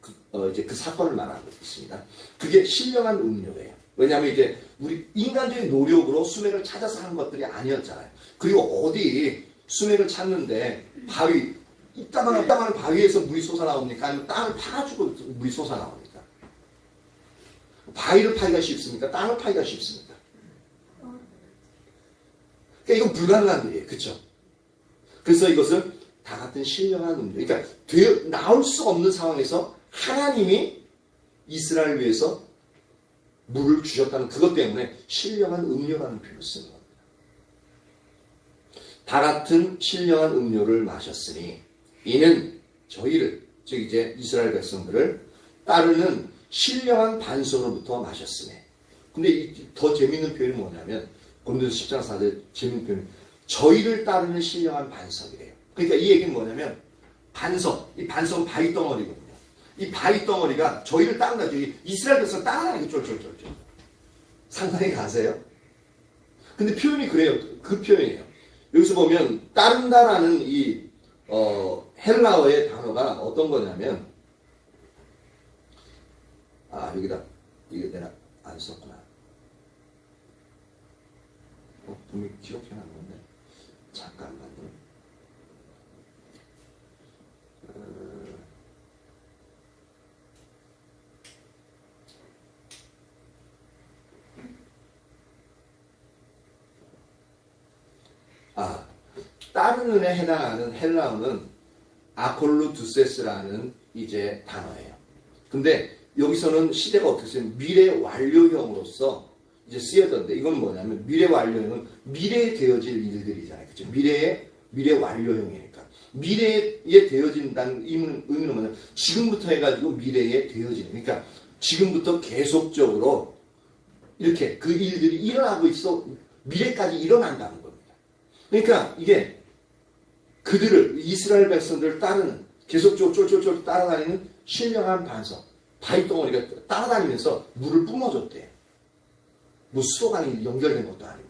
이제 그 사건을 말하고 있습니다. 그게 신령한 음료예요. 왜냐하면 이제 우리 인간적인 노력으로 수맥을 찾아서 한 것들이 아니었잖아요. 그리고 어디 수맥을 찾는데 바위 이따만한 바위에서 물이 솟아나옵니까? 아니면 땅을 파가지고 물이 솟아나옵니까? 바위를 파기가 쉽습니까? 땅을 파기가 쉽습니까? 그러니까 이건 불가능한 일이에요. 그렇죠? 그래서 이것은 다 같은 신령한 음료. 그러니까 나올 수 없는 상황에서 하나님이 이스라엘을 위해서 물을 주셨다는 그것 때문에 신령한 음료라는 표현을 쓰는 겁니다. 다 같은 신령한 음료를 마셨으니 이는 저희를, 즉 이제 이스라엘 백성들을 따르는 신령한 반성으로부터 마셨으니. 근데 더 재밌는 표현이 뭐냐면 고린도서 10장 4절 재밌는 표현이 저희를 따르는 신령한 반석이래요. 그러니까 이 얘기는 뭐냐면 반석, 이 반석은 바위 덩어리거든요. 이 바위 덩어리가 저희를 따른다. 이스라엘 백성 따라가는 게 쫄쫄쫄쫄. 상상이 가세요? 근데 표현이 그래요. 그 표현이에요. 여기서 보면 따른다라는 이 헬라어의 단어가 어떤 거냐면 여기다 이게 내가 안 썼구나. 분명히 기록해놓은 건데 잠깐만요. 따르는에 해당하는 헬라어는 아콜루두세스라는 이제 단어예요. 근데 여기서는 시대가 어떻게 쓰면 미래 완료형으로서 이제 쓰여졌는데 이건 뭐냐면 미래 완료형은 미래에 되어질 일들이잖아요. 그렇죠? 미래 완료형이니까. 미래에 되어진다는 의미는 뭐냐면 지금부터 해가지고 미래에 되어지는. 그러니까 지금부터 계속적으로 이렇게 그 일들이 일어나고 있어 미래까지 일어난다는 겁니다. 그러니까 이게 그들을 이스라엘 백성들을 따르는 계속적으로 쫄쫄쫄 따라다니는 신령한 반석 바위 덩어리가 따라다니면서 물을 뿜어줬대요. 뭐 수도가 연결된 것도 아니고.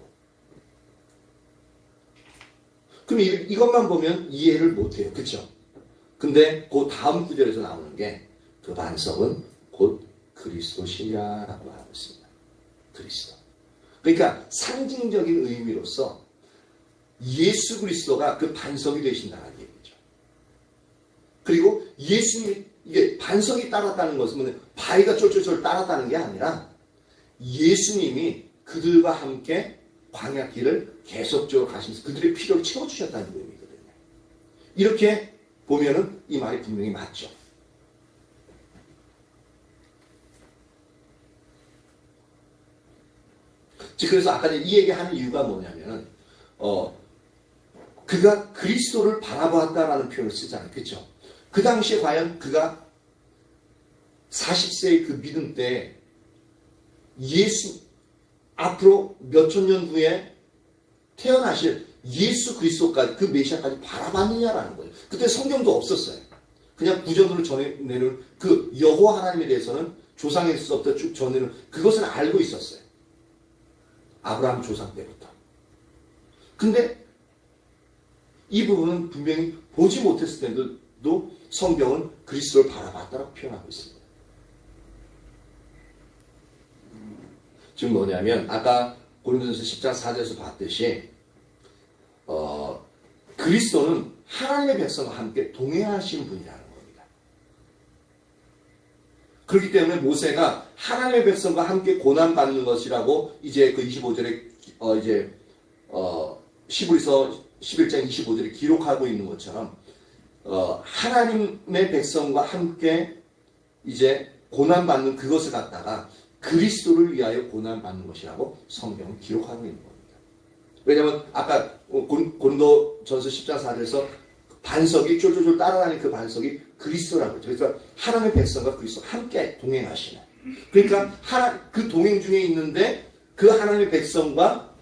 그럼 이것만 보면 이해를 못해요. 그렇죠? 근데 그 다음 구절에서 나오는 게 그 반석은 곧 그리스도시라고 하고 있습니다. 그리스도. 그러니까 상징적인 의미로서 예수 그리스도가 그 반석이 되신다는 얘기죠. 그리고 예수님이 이게 반석이 따랐다는 것은 바위가 쫄쫄쫄 따랐다는 게 아니라 예수님이 그들과 함께 광야길을 계속적으로 가시면서 그들의 필요를 채워주셨다는 의미거든요. 이렇게 보면은 이 말이 분명히 맞죠. 즉 그래서 아까 이 얘기하는 이유가 뭐냐면은 그가 그리스도를 바라보았다라는 표현을 쓰잖아요. 그렇죠? 그 당시에 과연 그가 40세의 그 믿음 때 예수 앞으로 몇천 년 후에 태어나실 예수 그리스도까지 그 메시아까지 바라봤느냐라는 거예요. 그때 성경도 없었어요. 그냥 구전으로 전해내는 그 여호와 하나님에 대해서는 조상에서부터 쭉 전해는 그것은 알고 있었어요. 아브라함 조상 때부터. 근데 이 부분은 분명히 보지 못했을 때도 성경은 그리스도를 바라봤다고 표현하고 있습니다. 지금 뭐냐면 아까 고린도전서 10장 4절에서 봤듯이 그리스도는 하나님의 백성과 함께 동행하신 분이라는 겁니다. 그렇기 때문에 모세가 하나님의 백성과 함께 고난받는 것이라고 이제 그 25절에 히브리서 11장 25절에 기록하고 있는 것처럼 하나님의 백성과 함께 이제 고난받는 그것을 갖다가 그리스도를 위하여 고난받는 것이라고 성경은 기록하고 있는 겁니다. 왜냐하면 아까 고린도전서 10장 4절에서 반석이 쫄쫄쫄 따라다니는 그 반석이 그리스도라고 그러죠. 그러니까 하나님의 백성과 그리스도 함께 동행하시는. 그러니까 그 동행 중에 있는데 그 하나님의 백성과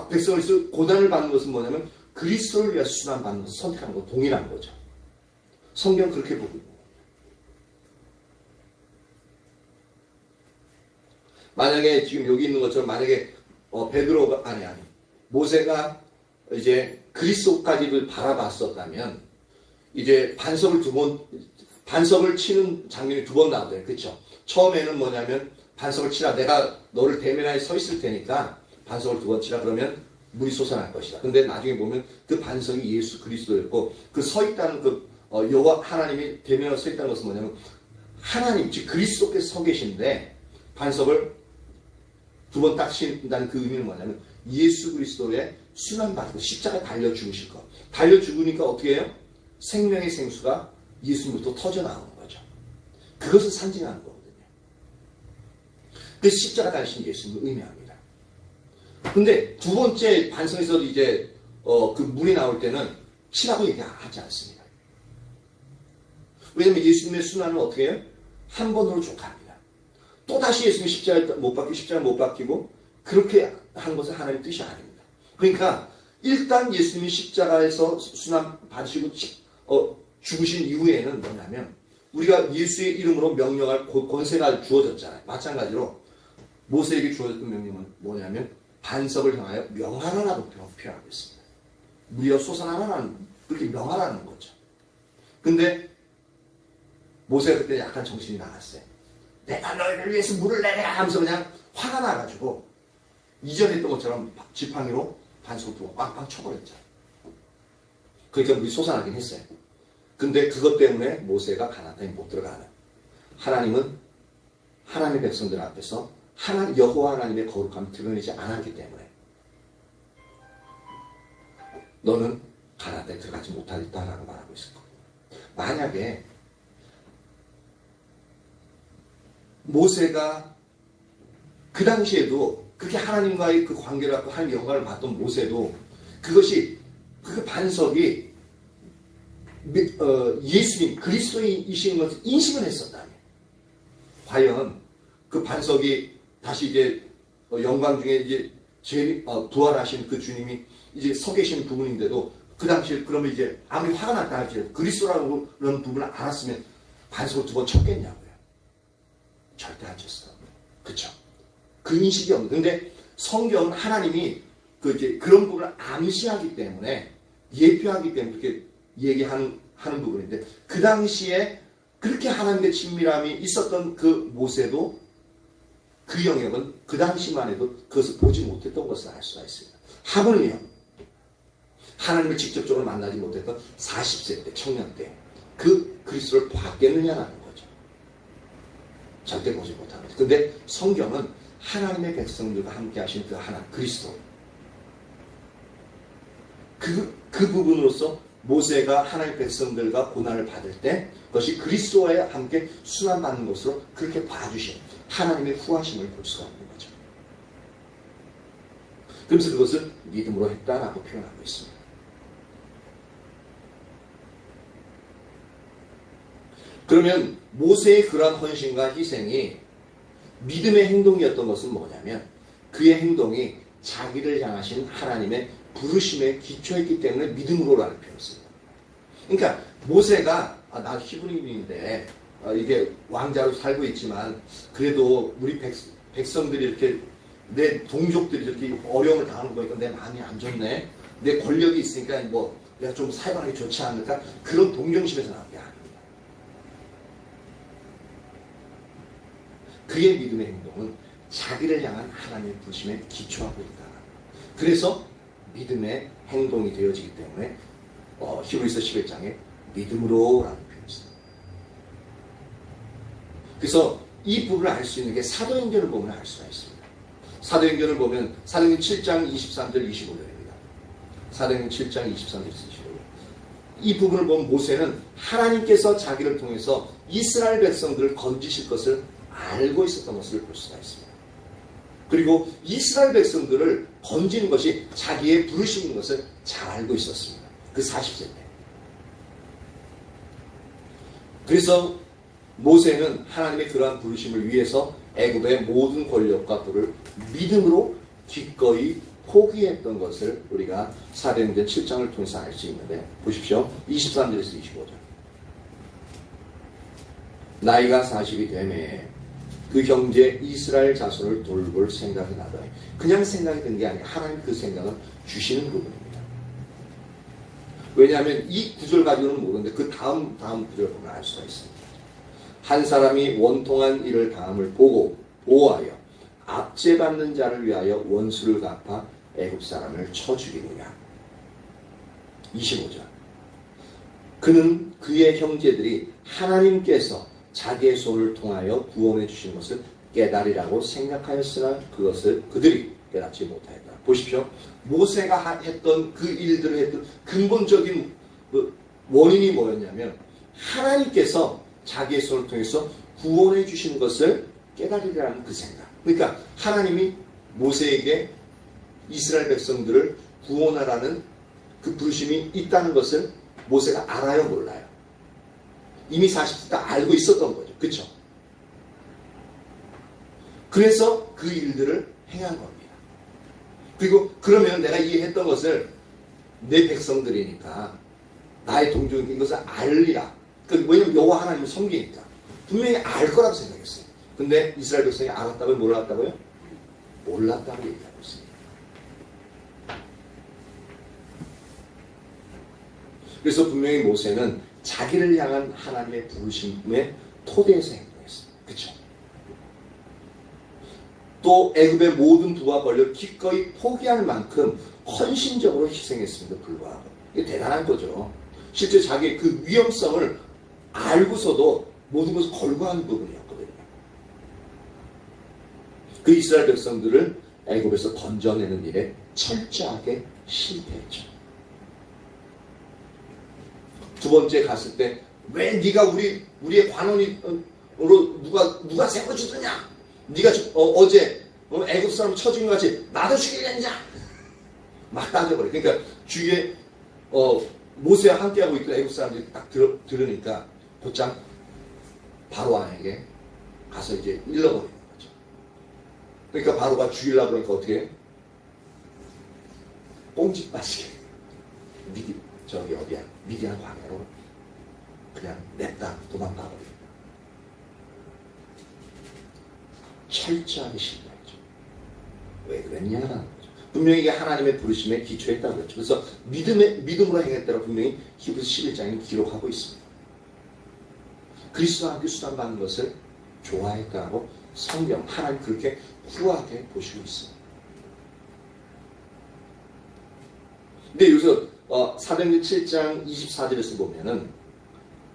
백성을 위해서 고난을 받는 것은 뭐냐면 그리스도를 위해서 순환받는 것을 선택하는 것, 동일한 거죠. 성경은 그렇게 보고 있는 거예요. 만약에 지금 여기 있는 것처럼 만약에 베드로가 모세가 이제 그리스도까지를 바라봤었다면 이제 반석을 치는 장면이 두 번 나오잖아요. 그렇죠? 처음에는 뭐냐면 반석을 치라. 내가 너를 대면하에 서 있을 테니까 반석을 두 번 치라. 그러면 물이 솟아날 것이다. 근데 나중에 보면 그 반석이 예수 그리스도였고 그 서 있다는 그 여호와 하나님이 대면하에 서 있다는 것은 뭐냐면 하나님 즉 그리스도께서 서 계신데 반석을 두 번 딱 친다는 그 의미는 뭐냐면 예수 그리스도의 순환받고 십자가에 달려 죽으실 것. 달려 죽으니까 어떻게 해요? 생명의 생수가 예수님부터 터져 나오는 거죠. 그것을 상징하는 거거든요. 그래서 십자가 달리신 예수님을 의미합니다. 근데 두 번째 반성에서도 이제 그 물이 나올 때는 치라고 얘기하지 않습니다. 왜냐하면 예수님의 순환은 어떻게 해요? 한 번으로 족합니다. 또다시 예수님이 십자가 못 박히고 그렇게 한 것은 하나님의 뜻이 아닙니다. 그러니까 일단 예수님이 십자가에서 순환 받으시고 죽으신 이후에는 뭐냐면 우리가 예수의 이름으로 명령할 권세가 주어졌잖아요. 마찬가지로 모세에게 주어졌던 명령은 뭐냐면 반석을 향하여 명하라라고 표현하고 있습니다. 물이여 솟아나라는 그렇게 명하라는 거죠. 근데 모세가 그때 약간 정신이 나갔어요. 내가 너희를 위해서 물을 내라 하면서 그냥 화가 나가지고 이전에 했던 것처럼 지팡이로 반석 두고 빵빵 쳐버렸잖아요. 그러니까 물이 솟아나긴 했어요. 근데 그것 때문에 모세가 가나안 땅에 못 들어가는. 하나님은 하나님의 백성들 앞에서 여호와 하나님의 거룩함을 드러내지 않았기 때문에 너는 가나안 땅에 들어가지 못하겠다라고 말하고 있을 거예요. 만약에 모세가 그 당시에도 그렇게 하나님과의 그 관계를 갖고 하나님의 영광을 봤던 모세도 그것이 그 반석이 예수님 그리스도이신 것을 인식을 했었다면 과연 그 반석이 다시 이제 영광 중에 이제 제일 부활하신 그 주님이 이제 서 계신 부분인데도 그 당시에 그러면 이제 아무리 화가 났다 할지라도 그리스도라는 부분을 알았으면 반석을 두 번 쳤겠냐고요. 절대 안 쳤어. 그쵸? 그 인식이 없는. 근데 성경은 하나님이 그런 부분을 암시하기 때문에 예표하기 때문에 그렇게 얘기하는 하는 부분인데 그 당시에 그렇게 하나님의 친밀함이 있었던 그 모세도 그 영역은 그 당시만 해도 그것을 보지 못했던 것을 알 수가 있습니다. 하물며 하나님을 직접적으로 만나지 못했던 40세 때, 청년 때 그 그리스도를 봤겠느냐라는 거죠. 절대 보지 못한 거죠. 근데 성경은 하나님의 백성들과 함께 하신 그 하나, 그리스도 그 부분으로서 모세가 하나님의 백성들과 고난을 받을 때 그것이 그리스도와 함께 수난받는 것으로 그렇게 봐주신 하나님의 후하심을 볼 수가 있는 거죠. 그래서 그것을 믿음으로 했다라고 표현하고 있습니다. 그러면 모세의 그러한 헌신과 희생이 믿음의 행동이었던 것은 뭐냐면 그의 행동이 자기를 향하신 하나님의 부르심에 기초했기 때문에 믿음으로라는 표현을 씁니다. 그러니까 모세가 나 히브리인인데 이게 왕자로 살고 있지만 그래도 우리 백성들이 이렇게 내 동족들이 이렇게 어려움을 당하는 거 보니까 내 마음이 안 좋네. 내 권력이 있으니까 뭐 내가 좀 살아가기 좋지 않을까? 그런 동정심에서 나온 게 아닙니다. 그의 믿음의 행동은 자기를 향한 하나님의 부르심에 기초하고 있다. 그래서 믿음의 행동이 되어지기 때문에 히브리서 11장에 믿음으로라는 표현이 있습니다. 그래서 이 부분을 알 수 있는 게 사도행전을 보면 알 수가 있습니다. 사도행전을 보면 사도행전 7장 23절 25절입니다. 사도행전 7장 23절 25절. 이 부분을 보면 모세는 하나님께서 자기를 통해서 이스라엘 백성들을 건지실 것을 알고 있었던 것을 볼 수가 있습니다. 그리고 이스라엘 백성들을 건지는 것이 자기의 부르심인 것을 잘 알고 있었습니다. 그 40세 때. 그래서 모세는 하나님의 그러한 부르심을 위해서 애굽의 모든 권력과 부를 믿음으로 기꺼이 포기했던 것을 우리가 사도행전 7장을 통해서 알 수 있는데 보십시오. 23절에서 25절. 나이가 40이 되매 그 형제 이스라엘 자손을 돌볼 생각이 나더니 그냥 생각이 든 게 아니라 하나님 그 생각은 주시는 부분입니다. 왜냐하면 이 구절 가지고는 모르는데 그 다음 구절을 보면 알 수가 있습니다. 한 사람이 원통한 일을 당함을 보고 보호하여 압제받는 자를 위하여 원수를 갚아 애굽 사람을 쳐 죽이느냐. 25절. 그는 그의 형제들이 하나님께서 자기의 손을 통하여 구원해 주신 것을 깨달으라고 생각하였으나 그것을 그들이 깨닫지 못하였다. 보십시오. 모세가 했던 그 일들을 했던 근본적인 원인이 뭐였냐면 하나님께서 자기의 손을 통해서 구원해 주신 것을 깨달으라는 그 생각. 그러니까 하나님이 모세에게 이스라엘 백성들을 구원하라는 그 부르심이 있다는 것을 모세가 알아요, 몰라요? 이미 40대 다 알고 있었던 거죠. 그렇죠? 그래서 그 일들을 행한 겁니다. 그리고 그러면 내가 이해했던 것을 내 백성들이니까 나의 동족에게 이것을 알리라. 왜냐면 여호와 하나님을 섬기니까 분명히 알 거라고 생각했어요. 근데 이스라엘 백성이 알았다고요? 몰랐다고요? 몰랐다고 얘기하고 있습니다. 그래서 분명히 모세는 자기를 향한 하나님의 부르심의 토대에서 행동했습니다. 그렇죠? 또 애굽의 모든 부와 권력을 기꺼이 포기할 만큼 헌신적으로 희생했음에도 불구하고 이게 대단한 거죠. 실제 자기의 그 위험성을 알고서도 모든 것을 걸고 하는 부분이었거든요. 그 이스라엘 백성들을 애굽에서 건져내는 일에 철저하게 실패했죠. 두 번째 갔을 때 왜 네가 우리의 관원으로 누가 세워주더냐? 네가 어제 애굽 사람 쳐 죽인 것 같이 나도 죽이려냐? 막 따져버려. 그러니까 주위에 모세와 함께하고 있던 애굽 사람들이 딱 들으니까 곧장 바로 왕에게 가서 이제 일러버리는 거죠. 그러니까 바로가 죽이려고 그러니까 어떻게 해? 꽁지 빠지게 미디안 광야로 그냥 냅다 도망가버립니다. 철저하게 실패했죠. 왜 그랬냐라는 거죠. 분명히 이게 하나님의 부르심에 기초했다고 그랬죠. 그래서 믿음으로 행했다고 분명히 히브리서 11장에 기록하고 있습니다. 그리스도와 함께 수단받는 것을 좋아했다고 성경, 하나님 그렇게 후하게 보시고 있습니다. 근데 여기서 사도행전 7장 24절에서 보면은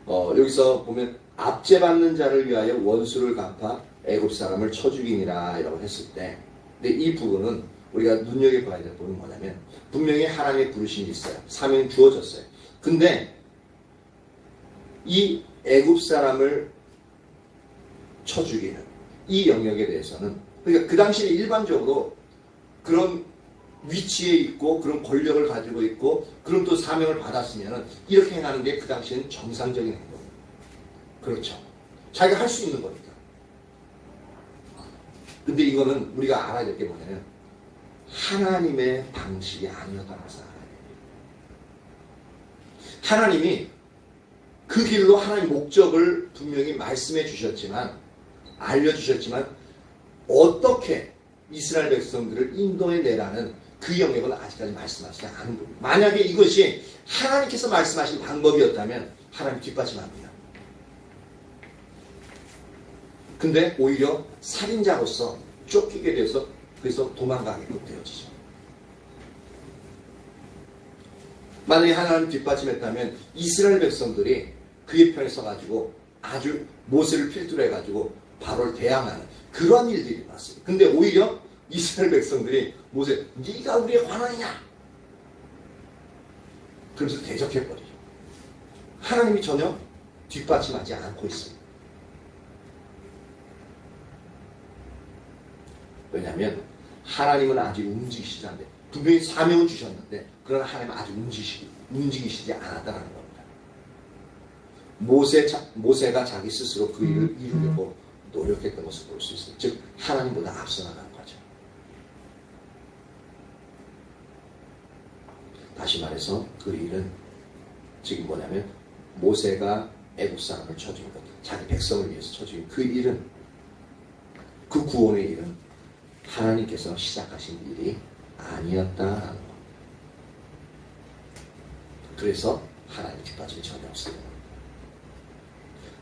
여기서 보면 압제받는 자를 위하여 원수를 갚아 애굽 사람을 쳐 죽이니라 이라고 했을 때, 근데 이 부분은 우리가 눈여겨봐야 될 부분은 뭐냐면 분명히 하나님의 부르심이 있어요. 사명이 주어졌어요. 근데 이 애굽 사람을 쳐 죽이는 이 영역에 대해서는, 그러니까 그 당시에 일반적으로 그런 위치에 있고 그런 권력을 가지고 있고 그런 또 사명을 받았으면 이렇게 행하는 게 그 당시에는 정상적인 행동입니다. 그렇죠. 자기가 할 수 있는 거니까. 근데 이거는 우리가 알아야 될 게 뭐냐면 하나님의 방식이 아니었다는 것을 알아야 돼요. 하나님이 그 길로 하나님의 목적을 분명히 말씀해 주셨지만, 알려주셨지만 어떻게 이스라엘 백성들을 인도해 내라는 그 영역은 아직까지 말씀하시지 않은 겁니다. 만약에 이것이 하나님께서 말씀하신 방법이었다면 하나님 뒷받침합니다. 근데 오히려 살인자로서 쫓기게 돼서 그래서 도망가게끔 되어지죠. 만약에 하나님 뒷받침했다면 이스라엘 백성들이 그의 편에 서가지고 아주 모세를 필두로 해가지고 바로를 대항하는 그런 일들이 일어났습니다. 근데 오히려 이스라엘 백성들이 모세, 네가 우리의 관원이냐? 그러면서 대적해버리죠. 하나님이 전혀 뒷받침하지 않고 있습니다. 왜냐하면 하나님은 아직 움직이시지 않는데, 분명히 사명을 주셨는데 그러나 하나님은 아직 움직이시지 않았다는 겁니다. 모세가 자기 스스로 그 일을 이루려고 노력했던 것을 볼 수 있습니다. 즉 하나님보다 앞서 나가는 거죠. 다시 말해서 그 일은 지금 뭐냐면 모세가 애굽 사람을 쳐 죽인 것, 자기 백성을 위해서 쳐 죽인 그 일은, 그 구원의 일은 하나님께서 시작하신 일이 아니었다라는 것. 그래서 하나님 뒷받침이 전혀 없습니다.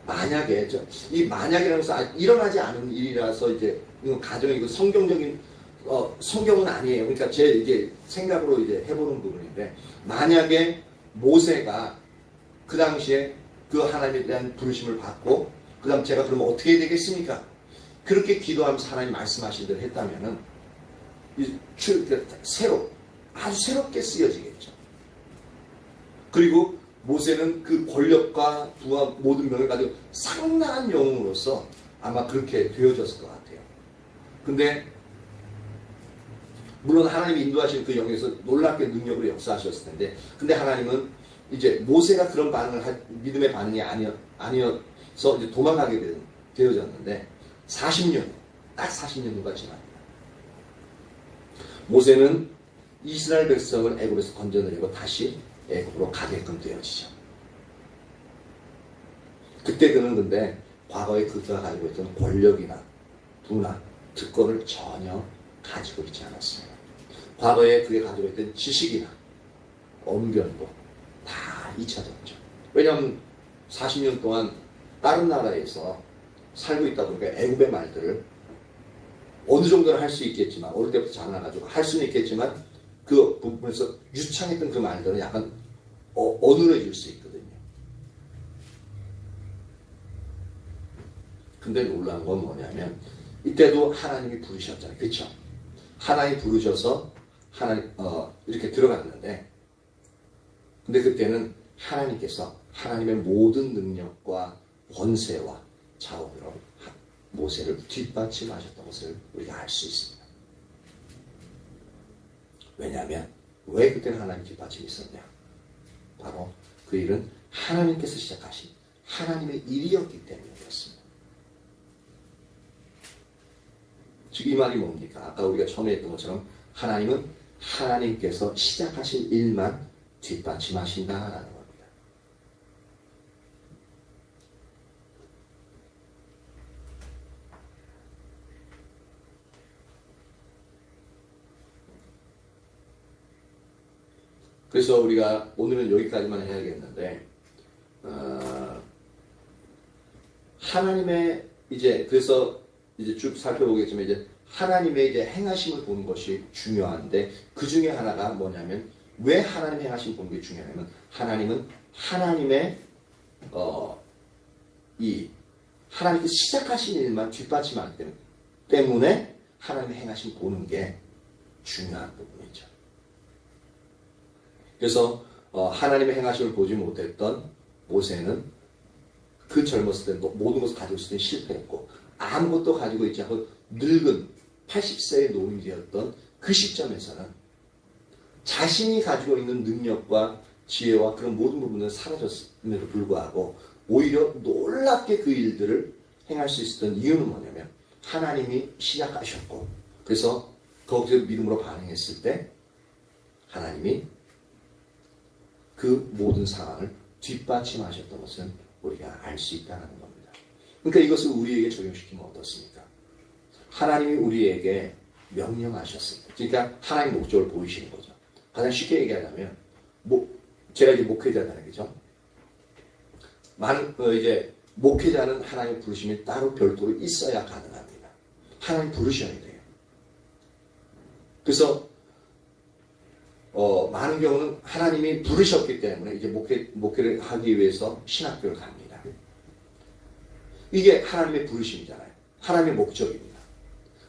만약에 이 만약이라는 것은 일어나지 않은 일이라서 이제 이건 가정이고 성경적인 성경은 아니에요. 그러니까 제 이제 생각으로 이제 해보는 부분인데, 만약에 모세가 그 당시에 그 하나님에 대한 부르심을 받고 그다음 제가 그러면 어떻게 해야 되겠습니까? 그렇게 기도하면서 하나님 말씀하신 대로 했다면은 아주 새롭게 쓰여지겠죠. 그리고 모세는 그 권력과 부와 모든 명을 가지고 상당한 영웅으로서 아마 그렇게 되어졌을 것 같아요. 근데 물론 하나님이 인도하신 그 영역에서 놀랍게 능력으로 역사하셨을 텐데, 근데 하나님은 이제 모세가 그런 반응을 믿음의 반응이 아니어서 이제 도망가게 되어졌는데 40년, 딱 40년 후가 지납니다. 모세는 이스라엘 백성을 애굽에서 건져내고 다시 애굽으로 가게끔 되어지죠. 그때 그는 근데 과거에 그가 가지고 있던 권력이나 부나 특권을 전혀 가지고 있지 않았습니다. 과거에 그게 가지고 있던 지식이나 언변도 다 잊혀졌죠. 왜냐하면 40년 동안 다른 나라에서 살고 있다 보니까 애굽의 말들을 어느 정도는 할 수 있겠지만, 어릴 때부터 자라나가지고 할 수는 있겠지만 그 부분에서 유창했던 그 말들은 약간 어눌해질 수 있거든요. 근데 놀라운 건 뭐냐면 이때도 하나님이 부르셨잖아요. 그렇죠? 하나님이 부르셔서 이렇게 들어갔는데, 근데 그때는 하나님께서 하나님의 모든 능력과 권세와 자원으로 모세를 뒷받침하셨던 것을 우리가 알 수 있습니다. 왜냐하면 왜 그때는 하나님 뒷받침이 있었냐? 바로 그 일은 하나님께서 시작하신 하나님의 일이었기 때문이었습니다. 즉 이 말이 뭡니까? 아까 우리가 처음에 했던 것처럼 하나님은 하나님께서 시작하신 일만 뒷받침하신다라는 겁니다. 그래서 우리가 오늘은 여기까지만 해야겠는데, 하나님의 그래서 쭉 살펴보겠지만 하나님의 행하심을 보는 것이 중요한데, 그 중에 하나가 뭐냐면, 왜 하나님의 행하심을 보는 게 중요하냐면, 하나님은 하나님의 하나님께 시작하신 일만 뒷받침하기 때문에 하나님의 행하심을 보는 게 중요한 부분이죠. 그래서 하나님의 행하심을 보지 못했던 모세는 그 젊었을 때 모든 것을 가지고 있을 때 실패했고, 아무것도 가지고 있지 않고 늙은 80세의 노인이 되었던 그 시점에서는 자신이 가지고 있는 능력과 지혜와 그런 모든 부분은 사라졌음에도 불구하고 오히려 놀랍게 그 일들을 행할 수 있었던 이유는 뭐냐면, 하나님이 시작하셨고, 그래서 거기서 믿음으로 반응했을 때 하나님이 그 모든 상황을 뒷받침하셨던 것은 우리가 알 수 있다는 겁니다. 그러니까 이것을 우리에게 적용시키면 어떻습니까? 하나님이 우리에게 명령하셨습니다. 그러니까 하나님 목적을 보이시는 거죠. 가장 쉽게 얘기하자면, 제가 목회자잖아요, 그죠? 목회자는 하나님 부르심이 따로 별도로 있어야 가능합니다. 하나님 부르셔야 돼요. 그래서 많은 경우는 하나님이 부르셨기 때문에 목회를 하기 위해서 신학교를 갑니다. 이게 하나님의 부르심이잖아요. 하나님의 목적입니다.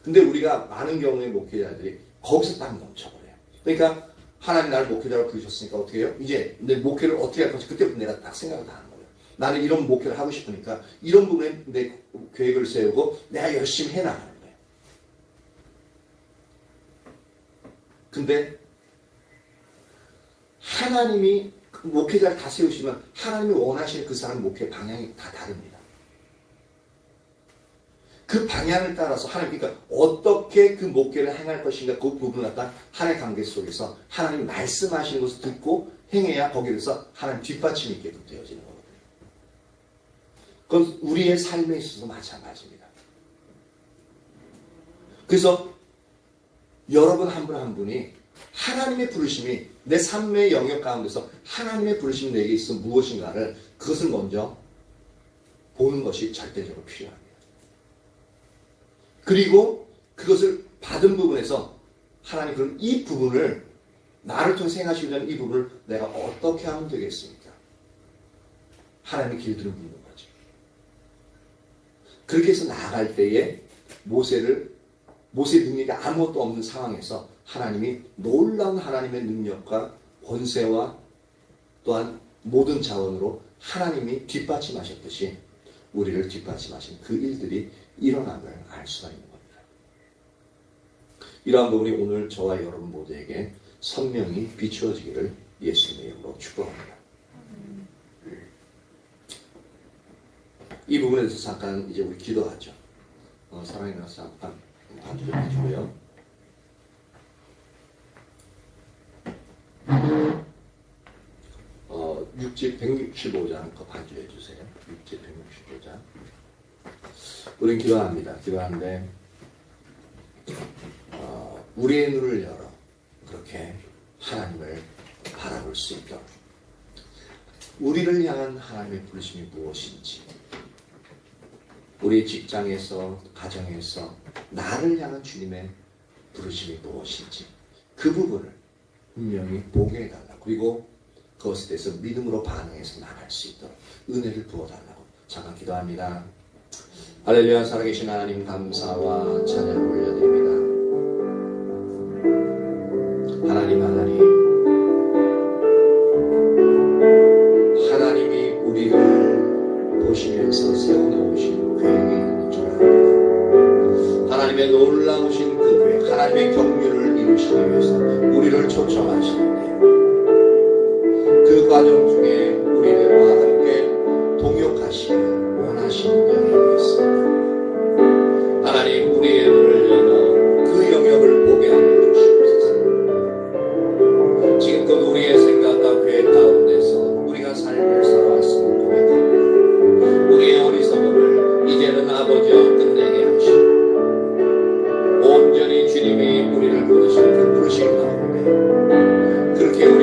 근데 우리가 많은 경우의 목회자들이 거기서 딱 멈춰버려요. 그러니까 하나님 나를 목회자로 부르셨으니까 어떻게 해요? 이제 내 목회를 어떻게 할 건지 그때부터 내가 딱 생각을 다 하는 거예요. 나는 이런 목회를 하고 싶으니까 이런 부분에 내 계획을 세우고 내가 열심히 해나가는 거예요. 근데 하나님이 목회자를 다 세우시면 하나님이 원하시는 그 사람 목회 방향이 다 다릅니다. 그 방향을 따라서 하나님, 그러니까 어떻게 그 목회를 행할 것인가, 그 부분을 갖다 하나님의 관계 속에서 하나님 말씀하시는 것을 듣고 행해야 거기에서 하나님 뒷받침이 있게 되어지는 거거든요. 그건 우리의 삶에 있어서 마찬가지입니다. 그래서 여러분 한 분 한 분이 하나님의 부르심이 내 삶의 영역 가운데서 하나님의 부르심이 내게 있어 무엇인가를 그것을 먼저 보는 것이 절대적으로 필요합니다. 그리고 그것을 받은 부분에서 하나님 그럼 이 부분을 나를 통해 행하시려는 이 부분을 내가 어떻게 하면 되겠습니까? 하나님의 길들을 묻는 거죠. 그렇게 해서 나아갈 때에 모세의 능력이 아무것도 없는 상황에서 하나님이 놀라운 하나님의 능력과 권세와 또한 모든 자원으로 하나님이 뒷받침하셨듯이 우리를 뒷받침하신 그 일들이 일어남을 알 수가 있는 겁니다. 이러한 부분이 오늘 저와 여러분 모두에게 선명히 비추어지기를 예수님의 이름으로 축복합니다. 이 부분에 대해서 잠깐 이제 우리 기도하죠. 사랑이 나서 잠깐 반주 좀 해주고요. 육지 165장 그 반주해 주세요. 육지 165장. 우린 기도합니다. 기도하는데 우리의 눈을 열어 그렇게 하나님을 바라볼 수 있도록, 우리를 향한 하나님의 부르심이 무엇인지, 우리 직장에서, 가정에서 나를 향한 주님의 부르심이 무엇인지 그 부분을 분명히 보게 해달라고, 그리고 그것에 대해서 믿음으로 반응해서 나갈 수 있도록 은혜를 부어달라고 잠깐 기도합니다. 할렐루야. 살아계신 하나님 감사와 찬양을 올려드립니다. 하나님이 우리를 보시면서 세워놓으신 계획이 있는 줄 압니다. 하나님의 놀라우신 그 계획, 하나님의 경륜을 이루시기 위해서 우리를 초청하시는데 그 과정 중에 우리들과 함께 동역하시기 원하시는 영역이 있습니다. 하나님, 우리의 눈을 열어 그 영역을 보게 하여 주시옵소서. 지금껏 우리의 생각과 계획 가운데서 우리가 삶을 살아왔음을 고백합니다. 우리의 어리석음을 이제는 아버지와 끝내게 하시고 온전히 주님이 우리를 부르신 그 부르심 가운데 그렇게 우리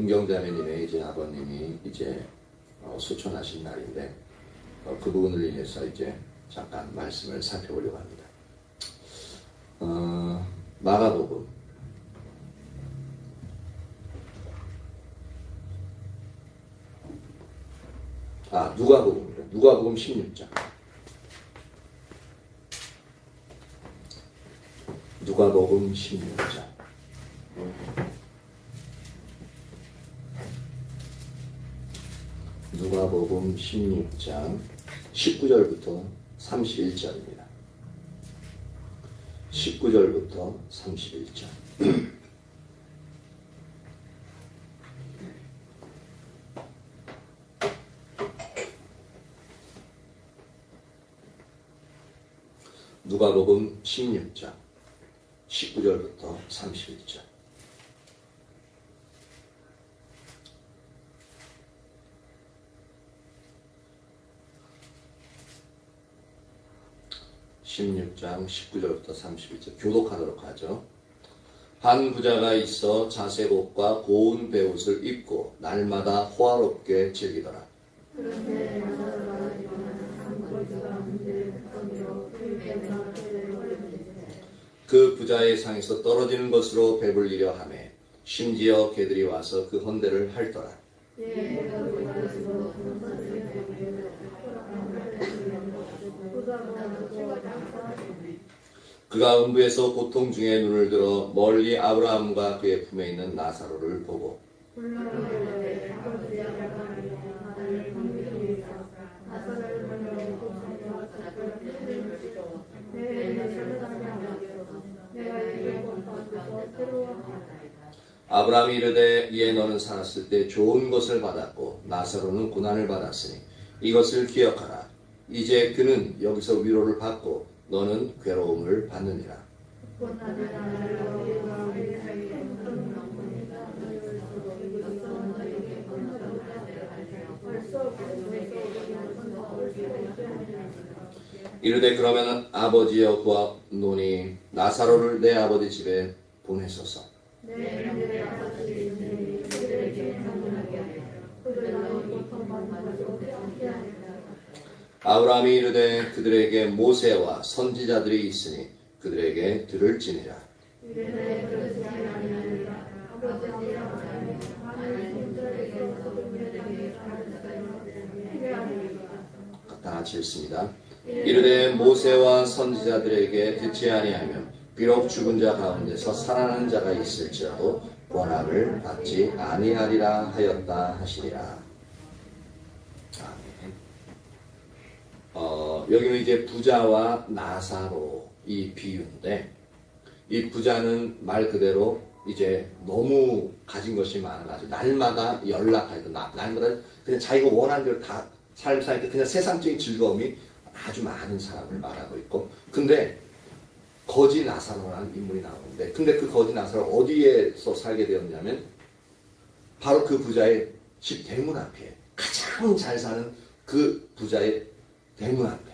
은경자매님의 이제 아버님이 이제 소천하신 날인데 그 부분을 인해서 이제 잠깐 말씀을 살펴보려고 합니다. 마가복음 누가복음입니다. 누가복음 16장. 누가복음 16장. 누가복음 16장 19절부터 31절입니다. 19절부터 31절. 누가복음 16장 19절부터 31절. (16장) 19절부터 31절 교독하도록 하죠. 한 부자가 있어 자색 옷과 고운 베옷을 입고 날마다 호화롭게 즐기더라. 그 부자의 상에서 떨어지는 것으로 배불리려 하매 심지어 개들이 와서 그 헌대를 핥더라. 그가 음부에서 고통 중에 눈을 들어 멀리 아브라함과 그의 품에 있는 나사로를 보고 아브라함이 이르되 이에 너는 살았을 때 좋은 것을 받았고 나사로는 고난을 받았으니 이것을 기억하라. 이제 그는 여기서 위로를 받고 너는 괴로움을 받느니라. 이르되 그러면 아버지여 구하노니 나사로를 내 아버지 집에 보내소서. 아브라함이 이르되 그들에게 모세와 선지자들이 있으니 그들에게 들을지니라. 다 같이 읽습니다. 이르되 모세와 선지자들에게 듣지 아니하면 비록 죽은 자 가운데서 살아나는 자가 있을지라도 권함을 받지 아니하리라 하였다 하시니라. 여기는 이제 부자와 나사로 이 비유인데 이 부자는 말 그대로 이제 너무 가진 것이 많아가지고 날마다 연락하고 날마다 그냥 자기가 원하는 대로 다 삶 사니까 그냥 세상적인 즐거움이 아주 많은 사람을 말하고 있고, 근데 거지 나사로라는 인물이 나오는데, 근데 그 거지 나사로 어디에서 살게 되었냐면 바로 그 부자의 집 대문 앞에, 가장 잘 사는 그 부자의 대문 앞에.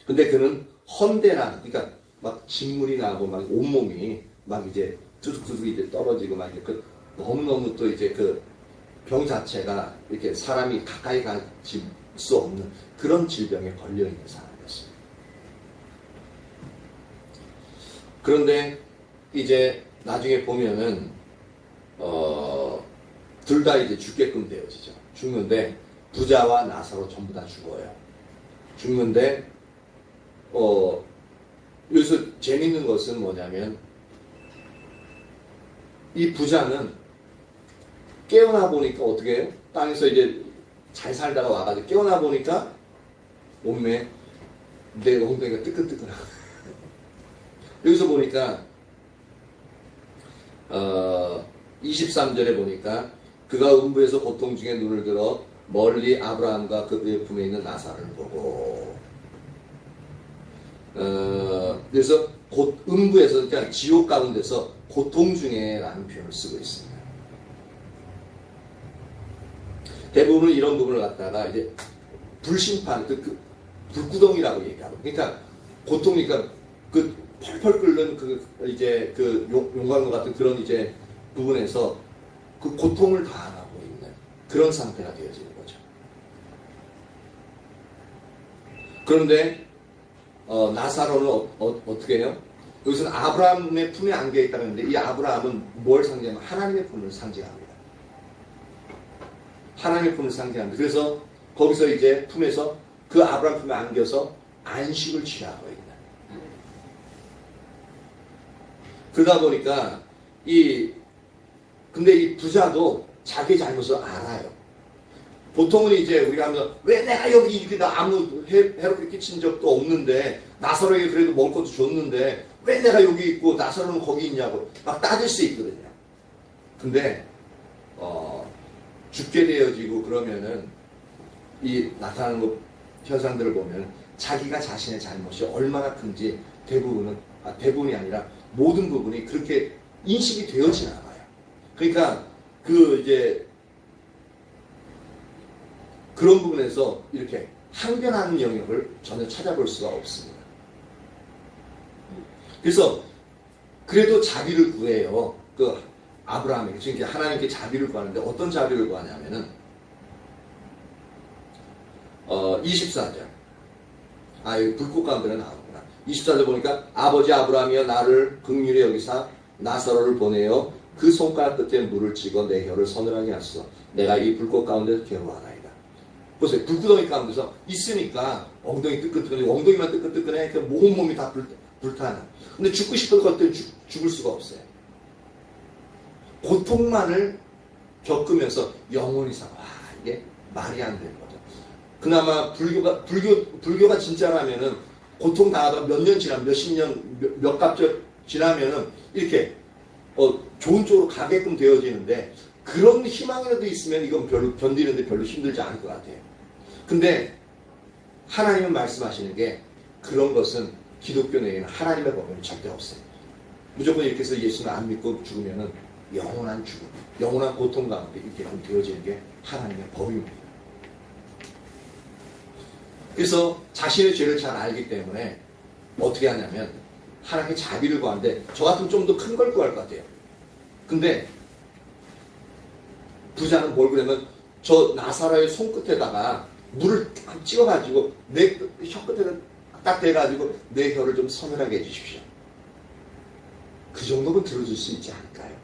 근데 그는 헌대란, 그러니까 막 진물이 나고 막 온몸이 막 이제 두둑두둑 이제 떨어지고 막 이제 그 너무너무 또 이제 그 병 자체가 이렇게 사람이 가까이 가지 수 없는 그런 질병에 걸려 있는 사람이었어요. 그런데 이제 나중에 보면은 둘 다 이제 죽게끔 되어지죠. 죽는데 부자와 나사로 전부 다 죽어요. 죽는데 여기서 재밌는 것은 뭐냐면 이 부자는 깨어나 보니까 어떻게 해요? 땅에서 이제 잘 살다가 와가지고 깨어나 보니까 몸에 내 엉덩이가 뜨끈뜨끈하고 여기서 보니까 23절에 보니까 그가 음부에서 고통 중에 눈을 들어 멀리 아브라함과 그의 품에 있는 나사를 보고 그래서 음부에서 그러니까 지옥 가운데서 고통 중에 라는 표현을 쓰고 있습니다. 대부분 이런 부분을 갖다가 이제 불심판, 불구덩이라고 얘기하고, 그러니까 고통이니까 그 펄펄 끓는 이제 그 용광로 같은 그런 이제 부분에서 그 고통을 가하고 있는 그런 상태가 되어지는 거죠. 그런데 나사로는 어떻게 해요? 여기서는 아브라함의 품에 안겨 있다고 했는데 이 아브라함은 뭘 상징하면 하나님의 품을 상징합니다. 하나님의 품을 상징합니다. 그래서 거기서 이제 품에서 그 아브라함 품에 안겨서 안식을 취하고 있는. 그러다 보니까 근데 이 부자도 자기 잘못을 알아요. 보통은 이제 우리가 하면서 왜 내가 여기 이렇게 아무 해롭게 끼친 적도 없는데 나사로에게 그래도 먹을 것도 줬는데 왜 내가 여기 있고 나사로는 거기 있냐고 막 따질 수 있거든요. 근데 죽게 되어지고 그러면은 이 나타나는 현상들을 보면 자기가 자신의 잘못이 얼마나 큰지 대부분이 아니라 모든 부분이 그렇게 인식이 되어지지 않아요. 그러니까 이제 그런 부분에서 이렇게 항변하는 영역을 전혀 찾아볼 수가 없습니다. 그래서 그래도 자비를 구해요. 그 아브라함에게 지금 하나님께 자비를 구하는데 어떤 자비를 구하냐면은 24절 여기 불꽃 가운데 나오구나. 24절 보니까 아버지 아브라함이여 나를 긍휼히 여기사 나사로를 보내어 그 손가락 끝에 물을 찍어 내 혀를 서늘하게 하소서. 내가 이 불꽃 가운데서 괴로워하나이다. 보세요. 불구덩이 가운데서 있으니까 엉덩이 뜨끈뜨끈해. 엉덩이만 뜨끈뜨끈해. 온몸이 다 불타는. 근데 죽고 싶어도 그때 죽을 수가 없어요. 고통만을 겪으면서 영원히 살아. 이게 말이 안 되는 거죠. 그나마 불교가 진짜라면은 고통 당하다가 몇 년 지나면 몇십 년, 몇 갑절 지나면은 이렇게 좋은 쪽으로 가게끔 되어지는데 그런 희망이라도 있으면 이건 별로 견디는데 별로 힘들지 않을 것 같아요. 근데 하나님은 말씀하시는 게 그런 것은 기독교 내에는 하나님의 법에는 절대 없어요. 무조건 이렇게 해서 예수를 안 믿고 죽으면은 영원한 죽음, 영원한 고통 가운데 이렇게 되어지는 게 하나님의 법입니다. 그래서 자신의 죄를 잘 알기 때문에 어떻게 하냐면 하나님의 자비를 구하는데 저 같으면 좀 더 큰 걸 구할 것 같아요. 근데 부자는 뭘 그러면 저 나사로의 손끝에다가 물을 찍어가지고 내 혀끝에다 딱 대가지고 내 혀를 좀 서늘하게 해주십시오. 그 정도면 들어줄 수 있지 않을까요?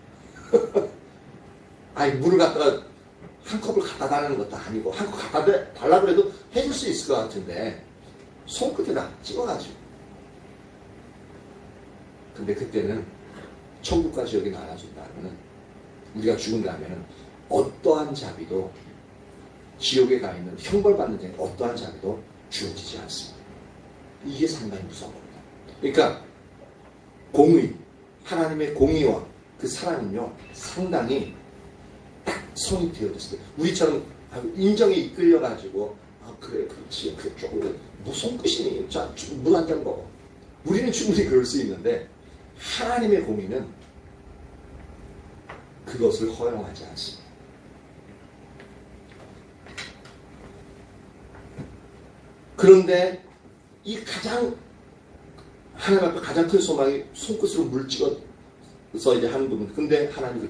물을 갖다가 한 컵을 갖다 달라는 것도 아니고 한 컵 갖다 달라 그래도 해줄 수 있을 것 같은데 손끝에다 찍어가지고. 근데 그때는 천국과 지옥이 나눠진다면은 우리가 죽은다면은 어떠한 자비도 지옥에 가 있는 형벌받는 자에 어떠한 자비도 주어지지 않습니다. 이게 상당히 무서운 겁니다. 그러니까 공의, 하나님의 공의와 그 사랑은요 상당히 딱 성립되어졌어요. 우리처럼 인정에 이끌려가지고 그래 그렇지 그래 조금 무슨 끝이니 자 물 한 잔 먹어. 우리는 충분히 그럴 수 있는데 하나님의 공의는 그것을 허용하지 않습니다. 그런데 이 하나님 앞에 가장 큰 소망이 손끝으로 물 찍어서 이제 하는 부분. 근데 하나님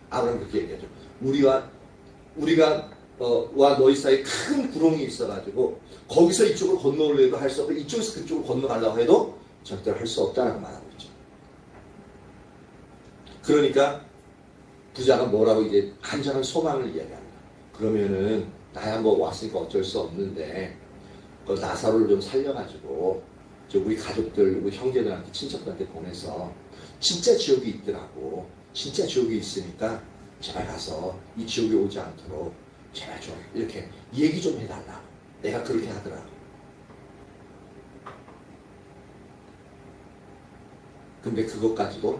아브라함 그렇게 얘기하죠. 우리가 와 너희 사이에 큰 구렁이 있어가지고 거기서 이쪽으로 건너오려고 할 수 없고 이쪽에서 그쪽으로 건너가려고 해도 절대로 할 수 없다라고 말하고 있죠. 그러니까 부자가 뭐라고 이제 간절한 소망을 이야기합니다. 그러면은 나야 뭐 왔으니까 어쩔 수 없는데 그 나사로를 좀 살려가지고 우리 가족들, 우리 형제들한테 친척들한테 보내서 진짜 지옥이 있더라고. 진짜 지옥이 있으니까 제발 가서 이 지옥에 오지 않도록 제발 좀 이렇게 얘기 좀 해달라. 내가 그렇게 하더라고. 근데 그것까지도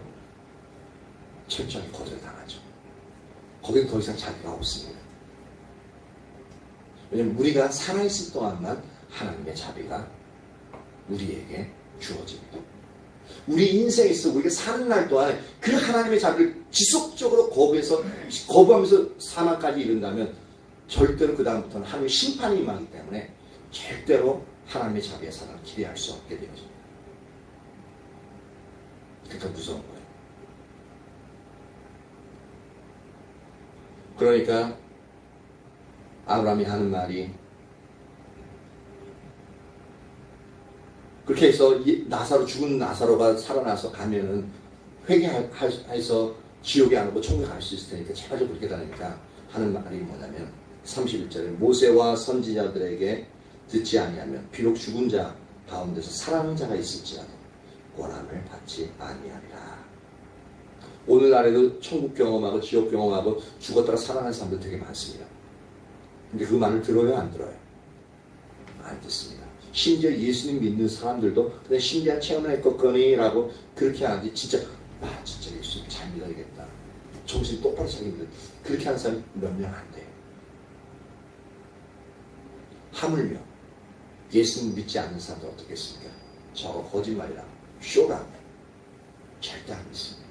철저히 거절당하죠. 거긴 더 이상 자비가 없습니다. 왜냐면 우리가 살아있을 동안만 하나님의 자비가 우리에게 주어집니다. 우리 인생에 있어 우리가 사는 날 동안에 그 하나님의 자비를 지속적으로 거부하면서 사망까지 이른다면 절대로 그 다음부터는 하나님의 심판이 임하기 때문에 절대로 하나님의 자비의 사랑을 기대할 수 없게 되어집니다. 그러니까 무서운 거예요. 그러니까 아브라함이 하는 말이 그렇게 해서 죽은 나사로가 살아나서 가면은 회개해서 지옥에 안 오고 천국에 갈 수 있을 테니까 제발 좀 그렇게 다니까 하는 말이 뭐냐면 31절에 모세와 선지자들에게 듣지 아니하면 비록 죽은 자 가운데서 살아나는 자가 있을지라도 권함을 받지 아니하리라. 오늘날에도 천국 경험하고 지옥 경험하고 죽었다가 살아나는 사람들 되게 많습니다. 근데 그 말을 들어요, 안 들어요? 안 듣습니다. 심지어 예수님 믿는 사람들도 그냥 신비한 체험을 했겠거니라고 그렇게 하지. 진짜 진짜 예수님 잘 믿어야겠다. 정신 똑바로 차리면 그렇게 하는 사람이 몇 명 안 돼요. 하물며 예수님 믿지 않는 사람들 어떻게 했습니까? 저거 거짓말이라 쇼라고 절대 안 믿습니다.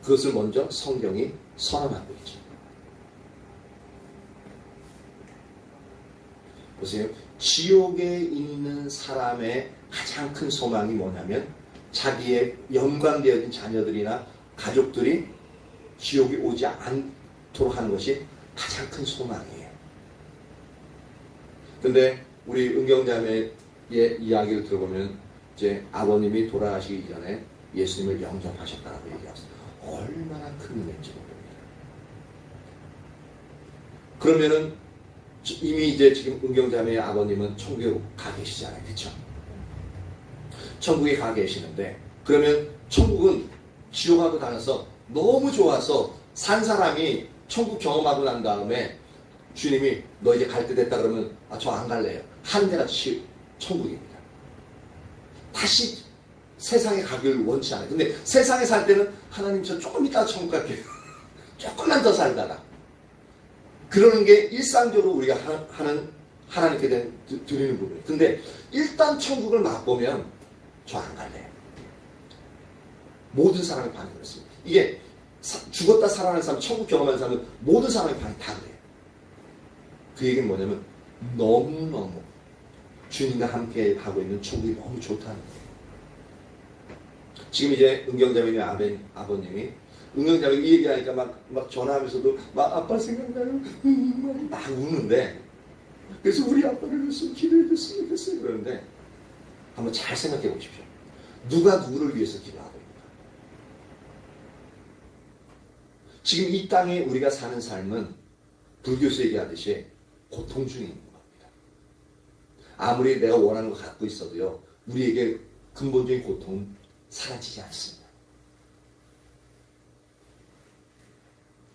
그것을 먼저 성경이 선언하고 있죠. 보세요. 지옥에 있는 사람의 가장 큰 소망이 뭐냐면 자기의 연관되어진 자녀들이나 가족들이 지옥에 오지 않도록 하는 것이 가장 큰 소망이에요. 근데 우리 은경자매의 이야기를 들어보면 이제 아버님이 돌아가시기 전에 예수님을 영접하셨다고 얘기하셨어요. 얼마나 큰 은혜인지 모릅니다. 그러면은 이미 이제 지금 은경자매의 아버님은 천국에 가 계시잖아요. 그렇죠? 천국에 가 계시는데 그러면 천국은 지옥하고 달라서 너무 좋아서 산 사람이 천국 경험하고 난 다음에 주님이 너 이제 갈 때 됐다 그러면 저 안 갈래요. 한 데가 천국입니다. 다시 세상에 가기를 원치 않아요. 근데 세상에 살 때는 하나님 저 조금 이따 천국 갈게요. 조금만 더 살다가 그러는 게 일상적으로 우리가 하는 하나님께 대한 드리는 부분이에요. 근데 일단 천국을 맛보면 저 안 갈래요. 모든 사람의 반응이 그렇습니다. 이게 죽었다 살아나는 사람, 천국 경험하는 사람은 모든 사람의 반응이 다 그래요. 그 얘기는 뭐냐면 너무너무 주님과 함께 하고 있는 천국이 너무 좋다는 거예요. 지금 이제 은경자매님 아버님이 은경자매가 이 얘기하니까 막 전화하면서도 막 아빠 생각나요 막 우는데 그래서 우리 아빠를 위해서 기도해 줬으면 좋겠어요 그러는데 한번 잘 생각해 보십시오. 누가 누구를 위해서 기도하고 있는가? 지금 이 땅에 우리가 사는 삶은 불교에서 얘기하듯이 고통 중에 있는 겁니다. 아무리 내가 원하는 거 갖고 있어도요 우리에게 근본적인 고통은 사라지지 않습니다.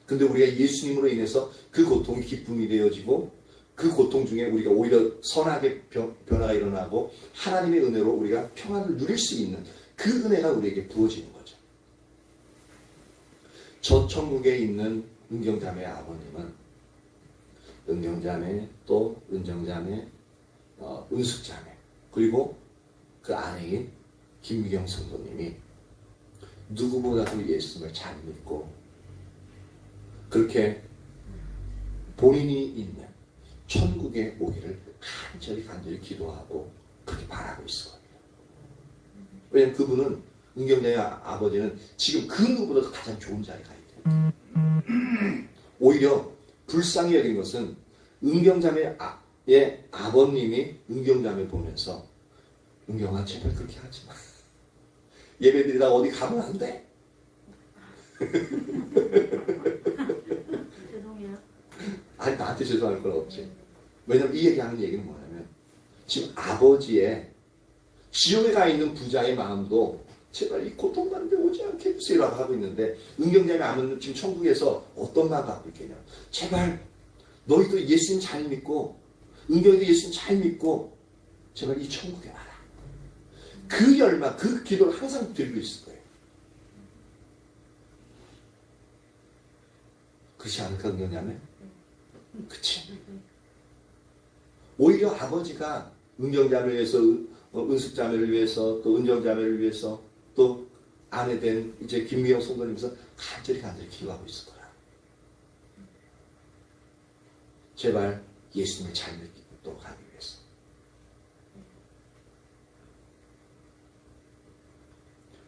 근데 우리가 예수님으로 인해서 그 고통이 기쁨이 되어지고 그 고통 중에 우리가 오히려 선하게 변화가 일어나고 하나님의 은혜로 우리가 평안을 누릴 수 있는 그 은혜가 우리에게 부어지는 거죠. 저 천국에 있는 은경자매의 아버님은 은경자매 또 은정자매 은숙자매 그리고 그 아내인 김미경 성도님이 누구보다도 예수님을 잘 믿고 그렇게 본인이 있는 천국에 오기를 간절히 기도하고 그렇게 바라고 있을 겁니다. 왜냐하면 그분은 은경자의 아버지는 지금 그 누구보다도 가장 좋은 자리에 가 있대요. 오히려 불쌍히 여긴 것은 은경자매의 아버님이 은경자매 보면서 은경아 제발 그렇게 하지 마. 예배드리다가 어디 가면 안 돼. 죄송해요. 아니 나한테 죄송할 건 없지. 왜냐면 이 얘기하는 얘기는 뭐냐면 지금 아버지의 지옥에 가 있는 부자의 마음도 제발 이 고통받는 데 오지 않게 해주세요 라고 하고 있는데 은경자매 아버는 지금 천국에서 어떤 마음 갖고 있겠냐. 제발 너희도 예수님 잘 믿고 은경이도 예수님 잘 믿고 제발 이 천국에 와라. 그 열망, 그 기도를 항상 드리고 있을 거예요. 그렇지 않을까 은경자매? 그치. 오히려 아버지가 은경자매를 위해서 은숙자매를 위해서 또 은정자매를 위해서 또 아내 된 이제 김미영 성도님께서 간절히 기도하고 있을 거라. 제발 예수님을 잘 믿도록 하기 위해서.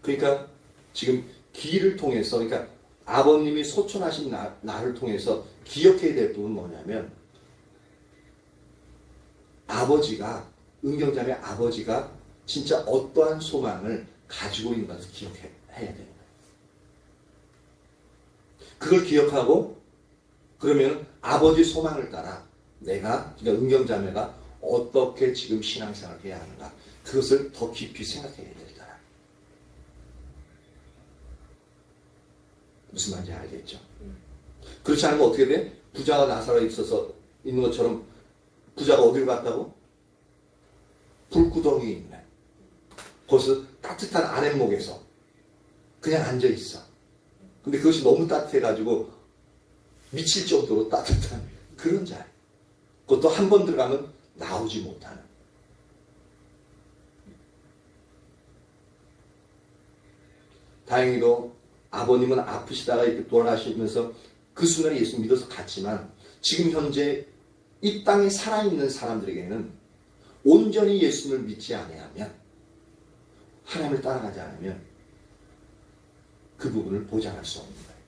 그러니까 지금 길을 통해서 그러니까 아버님이 소천하신 나를 통해서 기억해야 될 부분은 뭐냐면 아버지가 은경자매 아버지가 진짜 어떠한 소망을 가지고 있는 것을 기억해야 되는 거예요. 그걸 기억하고 그러면 아버지 소망을 따라 내가 그러니까 은경자매가 어떻게 지금 신앙생활을 해야 하는가 그것을 더 깊이 생각해야 되더라. 무슨 말인지 알겠죠? 그렇지 않으면 어떻게 돼? 부자가 나사로에 있어서 있는 것처럼 부자가 어디로 갔다고? 불구덩이에 있네. 거기서 따뜻한 아랫목에서 그냥 앉아있어. 근데 그것이 너무 따뜻해가지고 미칠 정도로 따뜻한 그런 자리. 그것도 한 번 들어가면 나오지 못하는. 다행히도 아버님은 아프시다가 이렇게 돌아가시면서 그 순간에 예수 믿어서 갔지만 지금 현재 이 땅에 살아있는 사람들에게는 온전히 예수를 믿지 아니하면 하나님을 따라가지 않으면 그 부분을 보장할 수 없는 거예요.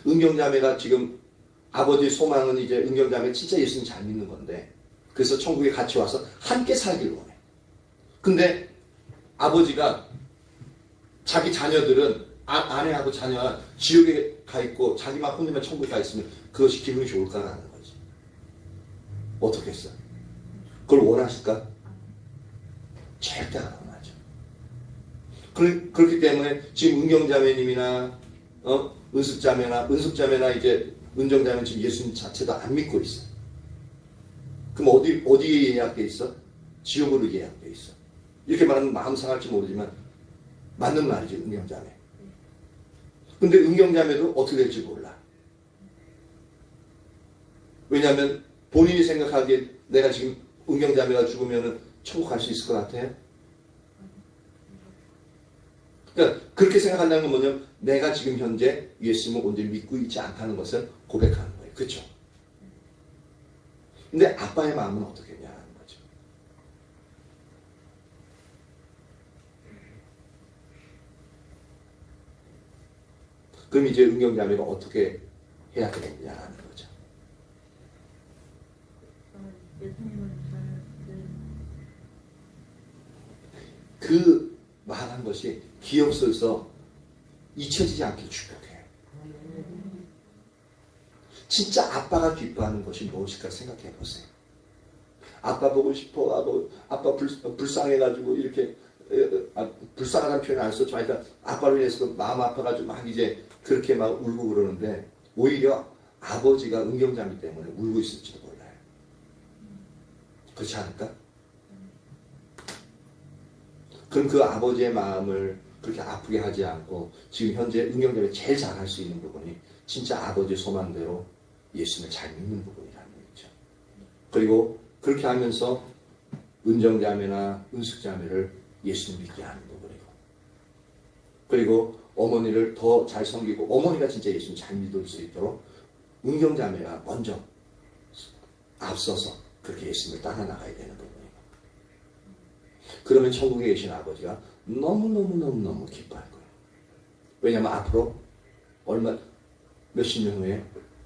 은경자매가 지금 아버지의 소망은 이제 은경자매 진짜 예수님 잘 믿는 건데 그래서 천국에 같이 와서 함께 살기를 원해. 근데 아버지가 자기 자녀들은 아내하고 자녀가 지옥에 가 있고 자기만 혼자만 천국에 가 있으면 그것이 기분이 좋을까라는 거지. 어떻게 했어? 그걸 원하실까? 절대 안 원하죠. 그렇기 때문에 지금 은경자매님이나 은숙자매나 이제 은정자매는 지금 예수님 자체도 안 믿고 있어. 그럼 어디에 예약돼 있어? 지옥으로 예약돼 있어. 이렇게 말하면 마음 상할지 모르지만 맞는 말이지 은경자매. 근데 은경자매도 어떻게 될지 몰라. 왜냐하면 본인이 생각하기에 내가 지금 은경자매가 죽으면 천국 갈 수 있을 것 같아요? 그러니까 그렇게 생각한다는 건 뭐냐면 내가 지금 현재 예수님을 온전히 믿고 있지 않다는 것을 고백하는 거예요. 그렇죠? 근데 아빠의 마음은 어떻겠냐는 거죠. 그럼 이제 은경자매가 어떻게 해야 되겠냐는 거죠. 그 말한 것이 기억 속에서 잊혀지지 않게 축복해요. 진짜 아빠가 기뻐하는 것이 무엇일까 생각해 보세요. 아빠 보고 싶어, 아빠 불쌍해가지고 이렇게 불쌍하다는 표현 안 썼지만 일단 아빠를 위해서 마음 아파가지고 막 이제 그렇게 막 울고 그러는데 오히려 아버지가 은경자매 때문에 울고 있을지도 몰라요. 그렇지 않을까? 그럼 그 아버지의 마음을 그렇게 아프게 하지 않고 지금 현재 은경자매 제일 잘할 수 있는 부분이 진짜 아버지의 소망대로 예수님을 잘 믿는 부분이라는 거죠. 그리고 그렇게 하면서 은정자매나 은숙자매를 예수님 믿게 하는 부분이고 그리고 어머니를 더 잘 섬기고 어머니가 진짜 예수님 잘 믿을 수 있도록 은경자매가 먼저 앞서서 그렇게 예수님을 따라 나가야 되는 부분이고 그러면 천국에 계신 아버지가 너무너무 기뻐할 거예요. 왜냐하면 앞으로 몇십 년 후에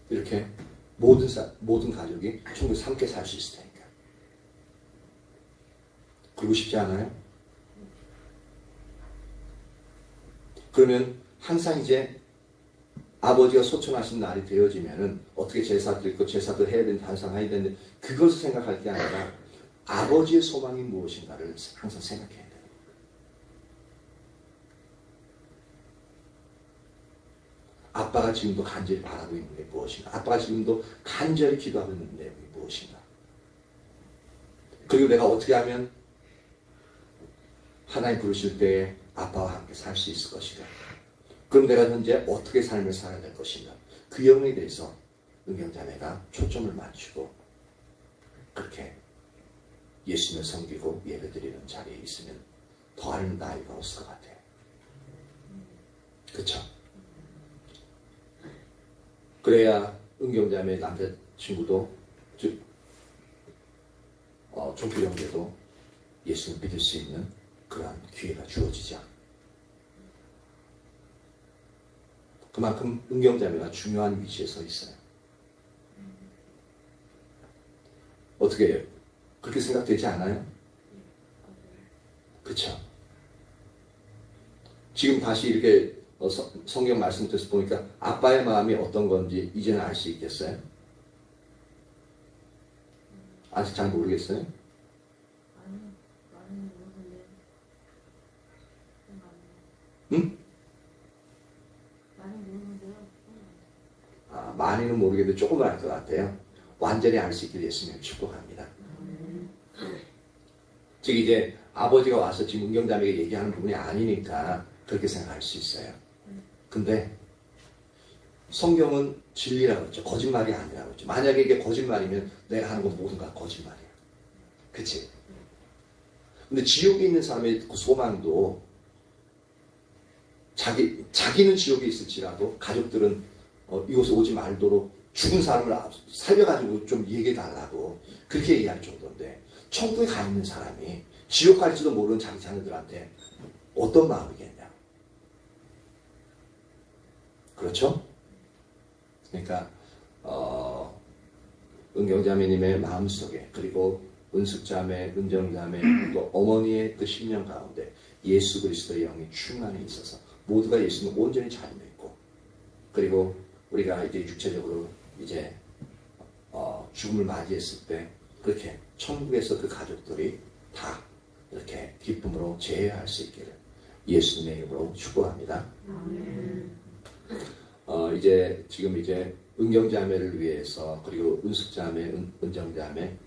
이렇게 모든 가족이 천국에 함께 살 수 있을 테니까. 그러고 싶지 않아요? 그러면 항상 이제 아버지가 소천하신 날이 되어지면은 어떻게 제사도 있고 제사도 해야 되는데 단상해야 되는데 그것을 생각할 게 아니라 아버지의 소망이 무엇인가를 항상 생각해야 돼요. 아빠가 지금도 간절히 바라고 있는 게 무엇인가? 아빠가 지금도 간절히 기도하고 있는 내용이 무엇인가? 그리고 내가 어떻게 하면 하나님 부르실 때에 아빠와 함께 살 수 있을 것인가? 그럼 내가 현재 어떻게 삶을 살아야 될 것인가? 그 영역에 대해서 은경자매가 초점을 맞추고 그렇게 예수님을 섬기고 예배드리는 자리에 있으면 더할 나이가 없을 것 같아요. 그렇죠? 그래야 은경자매 남자친구도 즉 종필 형제도 예수를 믿을 수 있는 그러한 기회가 주어지죠. 그만큼 은경자매가 중요한 위치에 서 있어요. 어떻게 해요? 그렇게 생각되지 않아요? 그쵸? 지금 다시 이렇게 성경 말씀에서 보니까 아빠의 마음이 어떤 건지 이제는 알 수 있겠어요? 아직 잘 모르겠어요? 응? 많이는 모르겠는데 조금은 알 것 같아요. 완전히 알 수 있게 됐으면 축복합니다. 즉 이제 아버지가 와서 지금 은경자매에게 얘기하는 부분이 아니니까 그렇게 생각할 수 있어요. 근데 성경은 진리라고 했죠. 거짓말이 아니라고 했죠. 만약에 이게 거짓말이면 내가 하는 건 모든 가 거짓말이야. 그치? 근데 지옥에 있는 사람의 그 소망도 자기는 지옥에 있을지라도 가족들은 이곳에 오지 말도록 죽은 사람을 살려가지고 좀 얘기해달라고 그렇게 얘기할 정도인데 천국에 가 있는 사람이 지옥 갈지도 모르는 자기 자녀들한테 어떤 마음이겠냐. 그렇죠? 그러니까 은경자매님의 마음속에 그리고 은숙자매, 은정자매 또 어머니의 그 심령 가운데 예수 그리스도의 영이 충만히 있어서 모두가 예수님을 온전히 잘 믿고 그리고 우리가 이제 육체적으로 이제 죽음을 맞이했을 때 그렇게 천국에서 그 가족들이 다 이렇게 기쁨으로 제외할 수 있기를 예수님의 이름으로 축복합니다. 이제 지금 이제 은경자매를 위해서 그리고 은숙자매, 은정자매,